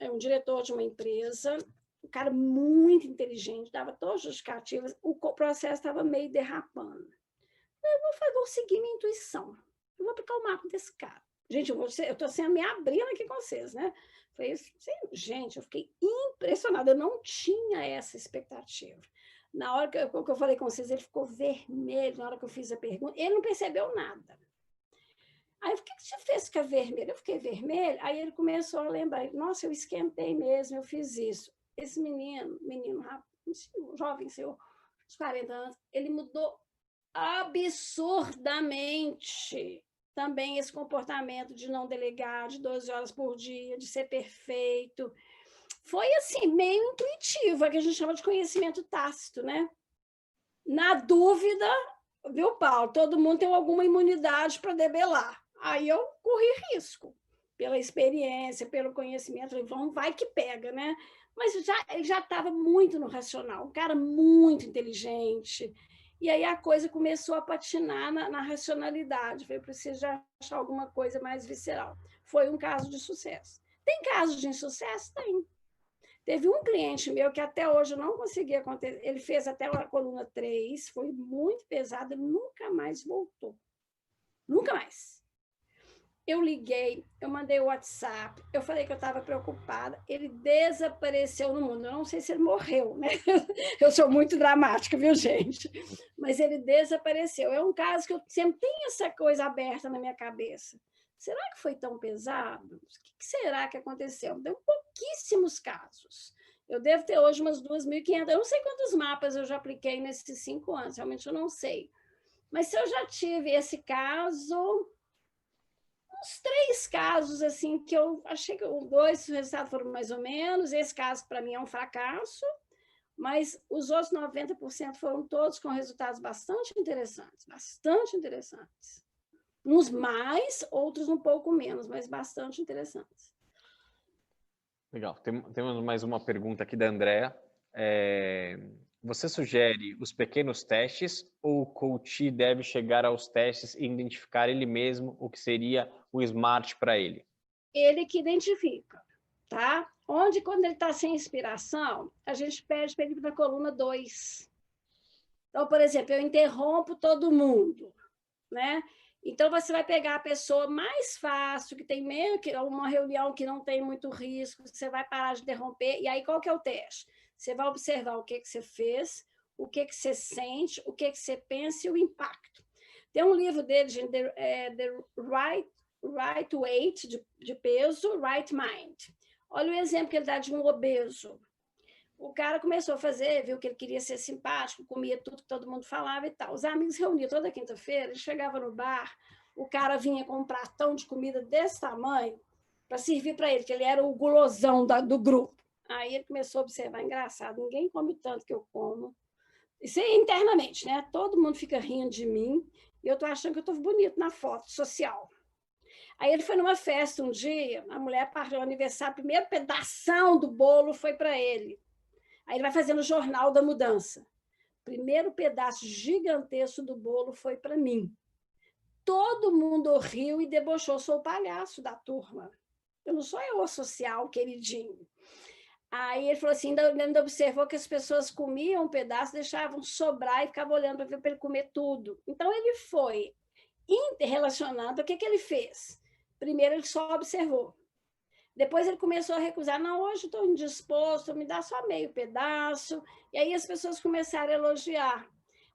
um diretor de uma empresa, um cara muito inteligente, dava todas as justificativas, o processo estava meio derrapando. Eu vou seguir minha intuição, eu vou aplicar o mapa desse cara. Gente, eu estou assim, me abrindo aqui com vocês, né? Falei, gente, eu fiquei impressionada, eu não tinha essa expectativa. Na hora que eu falei com vocês, ele ficou vermelho, na hora que eu fiz a pergunta, ele não percebeu nada. Aí, por que você fez ficar vermelho? Eu fiquei vermelho, aí ele começou a lembrar, nossa, eu esquentei mesmo, eu fiz isso. Esse menino jovem, seu, uns 40 anos, ele mudou absurdamente também esse comportamento de não delegar, de 12 horas por dia, de ser perfeito. Foi assim, meio intuitivo, é que a gente chama de conhecimento tácito, né? Na dúvida, viu, Paulo? Todo mundo tem alguma imunidade para debelar. Aí eu corri risco, pela experiência, pelo conhecimento, vai que pega, né? Mas ele já estava muito no racional, um cara muito inteligente. E aí a coisa começou a patinar na racionalidade. Eu preciso achar alguma coisa mais visceral. Foi um caso de sucesso. Tem casos de insucesso? Tem. Teve um cliente meu que até hoje eu não conseguia acontecer. Ele fez até a coluna 3, foi muito pesado, ele nunca mais voltou. Nunca mais. Eu liguei, eu mandei o WhatsApp, eu falei que eu estava preocupada, ele desapareceu no mundo. Eu não sei se ele morreu, né? Eu sou muito dramática, viu, gente? Mas ele desapareceu. É um caso que eu sempre tenho essa coisa aberta na minha cabeça. Será que foi tão pesado? O que será que aconteceu? Deu pouquíssimos casos. Eu devo ter hoje umas 2.500. Eu não sei quantos mapas eu já apliquei nesses 5 anos, realmente eu não sei. Mas se eu já tive esse caso... uns 3 casos assim que eu achei que 2 resultados foram mais ou menos. Esse caso, para mim, é um fracasso, mas os outros 90% foram todos com resultados bastante interessantes. Uns mais, outros um pouco menos, mas bastante interessantes. Legal. Temos mais uma pergunta aqui da Andréa. Você sugere os pequenos testes ou o coach deve chegar aos testes e identificar ele mesmo o que seria o SMART para ele? Ele que identifica, tá? Onde, quando ele está sem inspiração, a gente pede para ele ir para a coluna 2. Então, por exemplo, eu interrompo todo mundo, né? Então, você vai pegar a pessoa mais fácil, que tem meio que uma reunião que não tem muito risco, você vai parar de interromper, e aí qual que é o teste? Você vai observar o que você fez, o que você sente, o que você pensa e o impacto. Tem um livro dele, gente, The Right Weight, de peso, Right Mind. Olha o exemplo que ele dá de um obeso. O cara começou a fazer, viu que ele queria ser simpático, comia tudo que todo mundo falava e tal. Os amigos reuniam toda quinta-feira, ele chegava no bar, o cara vinha com um pratão de comida desse tamanho para servir para ele, que ele era o gulosão do grupo. Aí ele começou a observar, engraçado, ninguém come tanto que eu como. Isso é internamente, né? Todo mundo fica rindo de mim e eu tô achando que eu tô bonito na foto social. Aí ele foi numa festa um dia, a mulher partiu o aniversário, o primeiro pedação do bolo foi para ele. Aí ele vai fazendo o jornal da mudança. Primeiro pedaço gigantesco do bolo foi para mim. Todo mundo riu e debochou, sou o palhaço da turma. Eu não sou eu, social, queridinho. Aí ele falou assim, ainda observou que as pessoas comiam um pedaço, deixavam sobrar e ficavam olhando para ele comer tudo. Então, ele foi interrelacionado. O que ele fez? Primeiro, ele só observou. Depois ele começou a recusar. Não, hoje estou indisposto, me dá só meio pedaço. E aí as pessoas começaram a elogiar.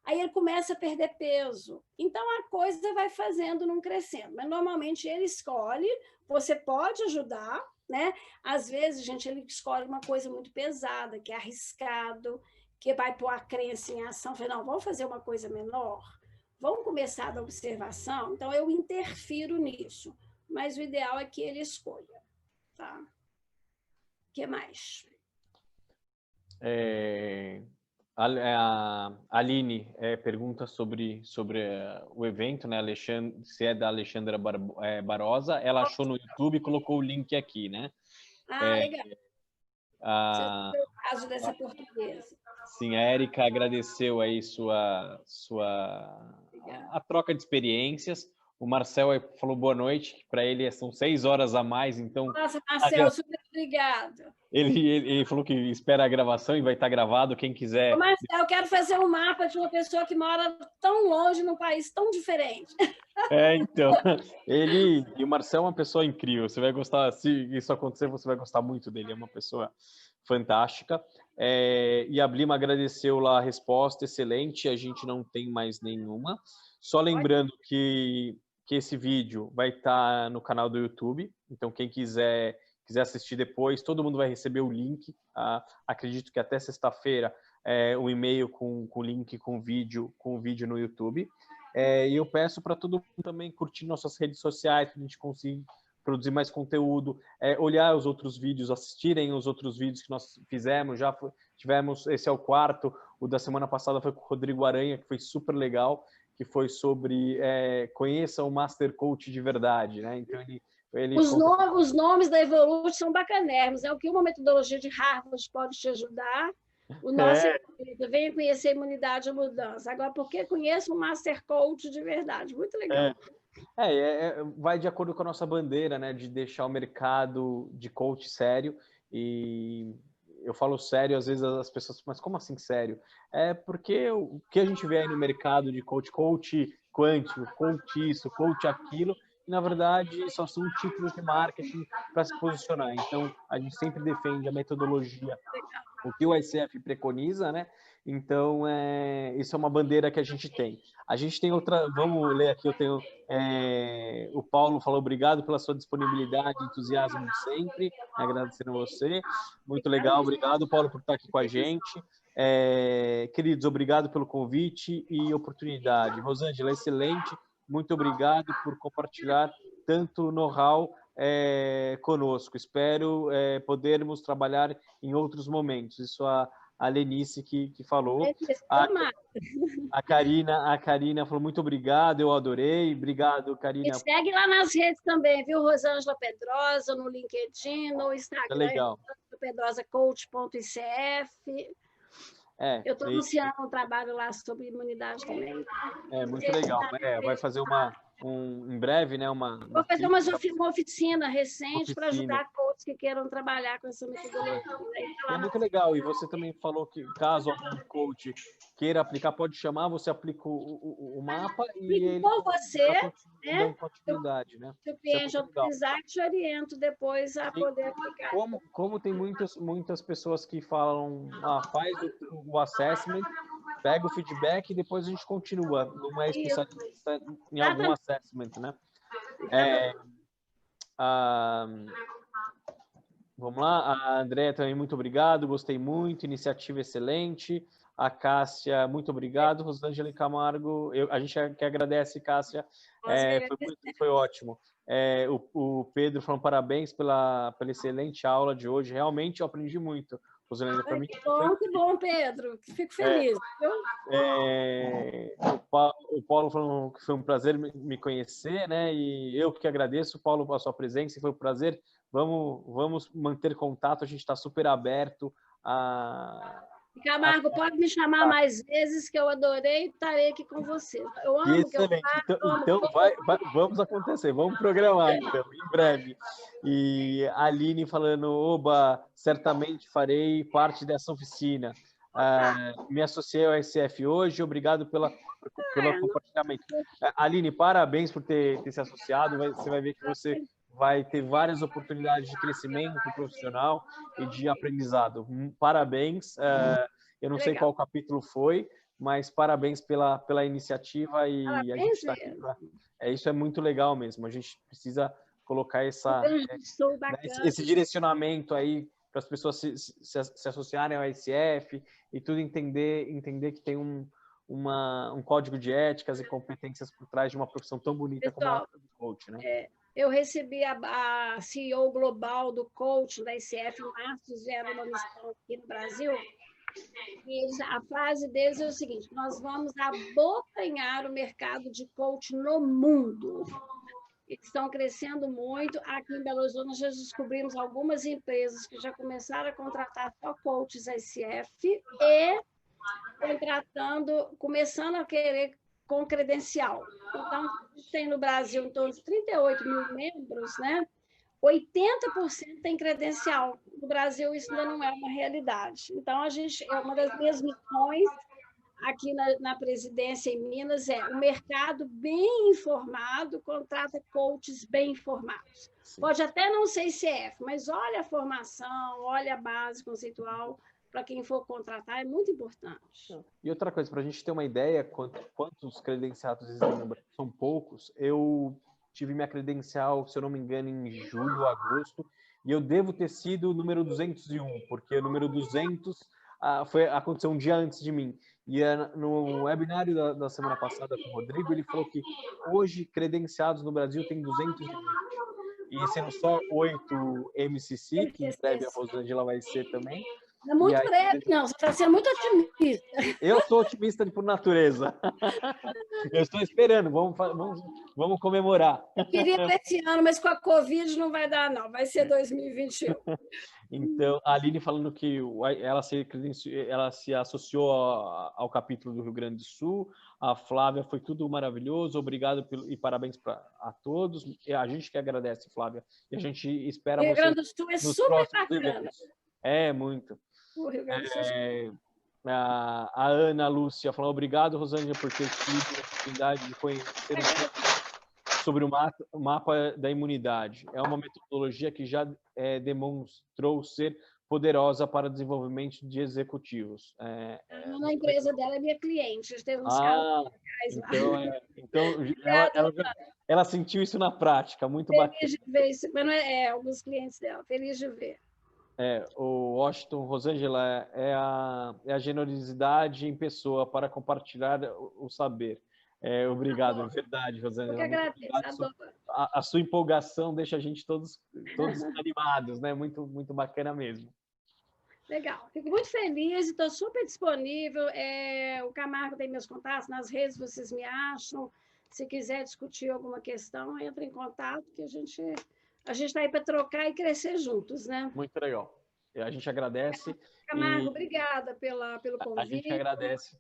Aí ele começa a perder peso. Então, a coisa vai fazendo, não crescendo. Mas, normalmente, ele escolhe, você pode ajudar, né? Às vezes, gente, ele escolhe uma coisa muito pesada, que é arriscado, que vai pôr a crença em ação. Fala, não, vamos fazer uma coisa menor? Vamos começar da observação? Então, eu interfiro nisso. Mas o ideal é que ele escolha. Tá? O que mais? A Aline pergunta sobre o evento, né? Se é da Alexandra Barosa. Ela achou no YouTube e colocou o link aqui, né? Legal. Você o caso dessa portuguesa. Sim, a Érica agradeceu aí a troca de experiências. O Marcel falou boa noite, para ele são 6 horas a mais, então... Nossa, Marcel, super obrigado. Ele falou que espera a gravação e vai estar gravado, quem quiser... Marcel, eu quero fazer um mapa de uma pessoa que mora tão longe, num país tão diferente. Então, e o Marcel é uma pessoa incrível, você vai gostar, se isso acontecer, você vai gostar muito dele, é uma pessoa fantástica. E a Blima agradeceu lá a resposta, excelente, a gente não tem mais nenhuma. Só lembrando que esse vídeo vai estar no canal do YouTube, então quem quiser assistir depois, todo mundo vai receber o link. Acredito que até sexta-feira um e-mail com o link com o vídeo no YouTube. E eu peço para todo mundo também curtir nossas redes sociais, para a gente conseguir produzir mais conteúdo, olhar os outros vídeos, assistirem os outros vídeos que nós fizemos. Tivemos, esse é o 4, o da semana passada foi com o Rodrigo Aranha, que foi super legal, que foi sobre conheça o Master Coach de verdade, né? Então os nomes da Evolute são bacanérrimos, é o que uma metodologia de Harvard pode te ajudar. O nosso venha conhecer a imunidade à mudança. Agora, por que conheça um Master Coach de verdade? Muito legal. Vai de acordo com a nossa bandeira, né? De deixar o mercado de coach sério. E eu falo sério, às vezes as pessoas, mas como assim sério? Porque o que a gente vê aí no mercado de coach quântico, coach isso, coach aquilo, e, na verdade, só são títulos de marketing para se posicionar. Então, a gente sempre defende a metodologia, o que o ICF preconiza, né? Então, isso é uma bandeira que a gente tem. A gente tem outra, vamos ler aqui, eu tenho, o Paulo falou, obrigado pela sua disponibilidade e entusiasmo de sempre, agradecendo a você, muito legal, obrigado, Paulo, por estar aqui com a gente. Queridos, obrigado pelo convite e oportunidade. Rosângela, excelente, muito obrigado por compartilhar tanto know-how conosco. Espero podermos trabalhar em outros momentos. Isso a Lenice que falou. A Karina falou muito obrigado, eu adorei. Obrigado, Karina. E segue lá nas redes também, viu? Rosângela Pedrosa, no LinkedIn, no Instagram. Legal. pedrosa.coach.icf. Eu estou anunciando um trabalho lá sobre imunidade também. Muito legal. Vai fazer em breve, né? Vou fazer uma oficina recente para ajudar coaches que queiram trabalhar com essa metodologia. É muito legal. E você também falou que caso algum coach queira aplicar, pode chamar, você aplica o mapa e ele dá continuidade, né? Se o cliente autorizar, te oriento depois a poder aplicar. Como tem muitas pessoas que falam, faz o assessment, pega o feedback e depois a gente continua. Não é especialista em algum assessment, né? Vamos lá, a Andréa também, muito obrigado, gostei muito, iniciativa excelente. A Cássia, muito obrigado. Rosângela Camargo, a gente que agradece, Cássia, foi ótimo. O Pedro falando parabéns pela excelente aula de hoje, realmente eu aprendi muito. Rosângela, para mim. Que bom, Pedro, fico feliz. O Paulo falando que foi um prazer me conhecer, né? E eu que agradeço, Paulo, a sua presença, foi um prazer. Vamos manter contato, a gente está super aberto a Camargo, pode me chamar mais vezes, que eu adorei, estarei aqui com você. Eu amo o que eu faço. Então vamos acontecer, vamos programar, então, em breve. E a Aline falando, oba, certamente farei parte dessa oficina. Me associei ao SF hoje, obrigado pelo compartilhamento. Aline, parabéns por ter se associado, você vai ver que você vai ter várias oportunidades de crescimento profissional e de aprendizado. Parabéns. Eu não sei qual capítulo foi, mas parabéns pela iniciativa e parabéns, a gente está aqui pra... Isso é muito legal mesmo. A gente precisa colocar esse direcionamento aí para as pessoas se associarem ao ICF e tudo entender que tem um código de éticas e competências por trás de uma profissão tão bonita como a do coach, né? Eu recebi a CEO global do coach da ICF em março, fizeram uma missão aqui no Brasil. E a frase deles é o seguinte: nós vamos abocanhar o mercado de coach no mundo. Eles estão crescendo muito. Aqui em Belo Horizonte, nós já descobrimos algumas empresas que já começaram a contratar só coaches ICF e começando a querer com credencial. Então, a gente tem no Brasil em torno de 38 mil membros, né? 80% tem credencial. No Brasil, isso ainda não é uma realidade. Então, uma das minhas missões aqui na presidência em Minas é o mercado bem informado contrata coaches bem informados. Sim. Pode até não ser ICF, mas olha a formação, olha a base conceitual, para quem for contratar, é muito importante. E outra coisa, para a gente ter uma ideia quantos credenciados existem no Brasil, são poucos. Eu tive minha credencial, se eu não me engano, em julho ou agosto, e eu devo ter sido o número 201, porque o número 200 aconteceu um dia antes de mim. E no webinário da semana passada com o Rodrigo, ele falou que hoje credenciados no Brasil tem 220. E sendo só 8 MCC, que em breve a Rosângela vai ser também. É muito breve, não, você está sendo muito otimista. Eu sou otimista por natureza. Eu estou esperando, vamos comemorar. Eu queria esse ano, mas com a Covid não vai dar, não, vai ser 2021. Então, a Aline falando que ela se associou ao capítulo do Rio Grande do Sul, a Flávia, foi tudo maravilhoso, obrigado e parabéns a todos. E a gente que agradece, Flávia, e a gente espera você. O Rio Grande do Sul é super bacana. É, muito. O Rio Grande do Sul a Ana Lúcia falou, obrigado, Rosângela, por ter tido a oportunidade de conhecer sobre o mapa da imunidade. É uma metodologia que já demonstrou ser poderosa para o desenvolvimento de executivos. Na empresa dela é minha cliente, teve uns casos legais lá. Então ela sentiu isso na prática, muito feliz bacana. De ver isso, mas não alguns clientes dela, feliz de ver. O Washington, Rosângela, é a generosidade em pessoa para compartilhar o saber. Obrigado, é verdade, Rosângela. Eu que agradeço, a sua empolgação deixa a gente todos animados, né? Muito, muito bacana mesmo. Legal, fico muito feliz e estou super disponível. O Camargo tem meus contatos, nas redes vocês me acham. Se quiser discutir alguma questão, entre em contato, que a gente está aí para trocar e crescer juntos, né? Muito legal. A gente agradece. Camargo, obrigada pelo convite. A gente agradece.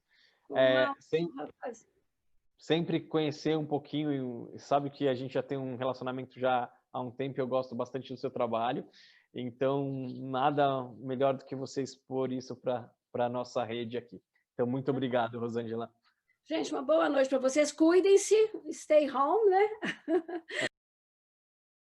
Sempre conhecer um pouquinho, sabe que a gente já tem um relacionamento já há um tempo, eu gosto bastante do seu trabalho, então nada melhor do que você expor isso para a nossa rede aqui. Então, muito obrigado, Rosângela. Gente, uma boa noite para vocês, cuidem-se, stay home, né?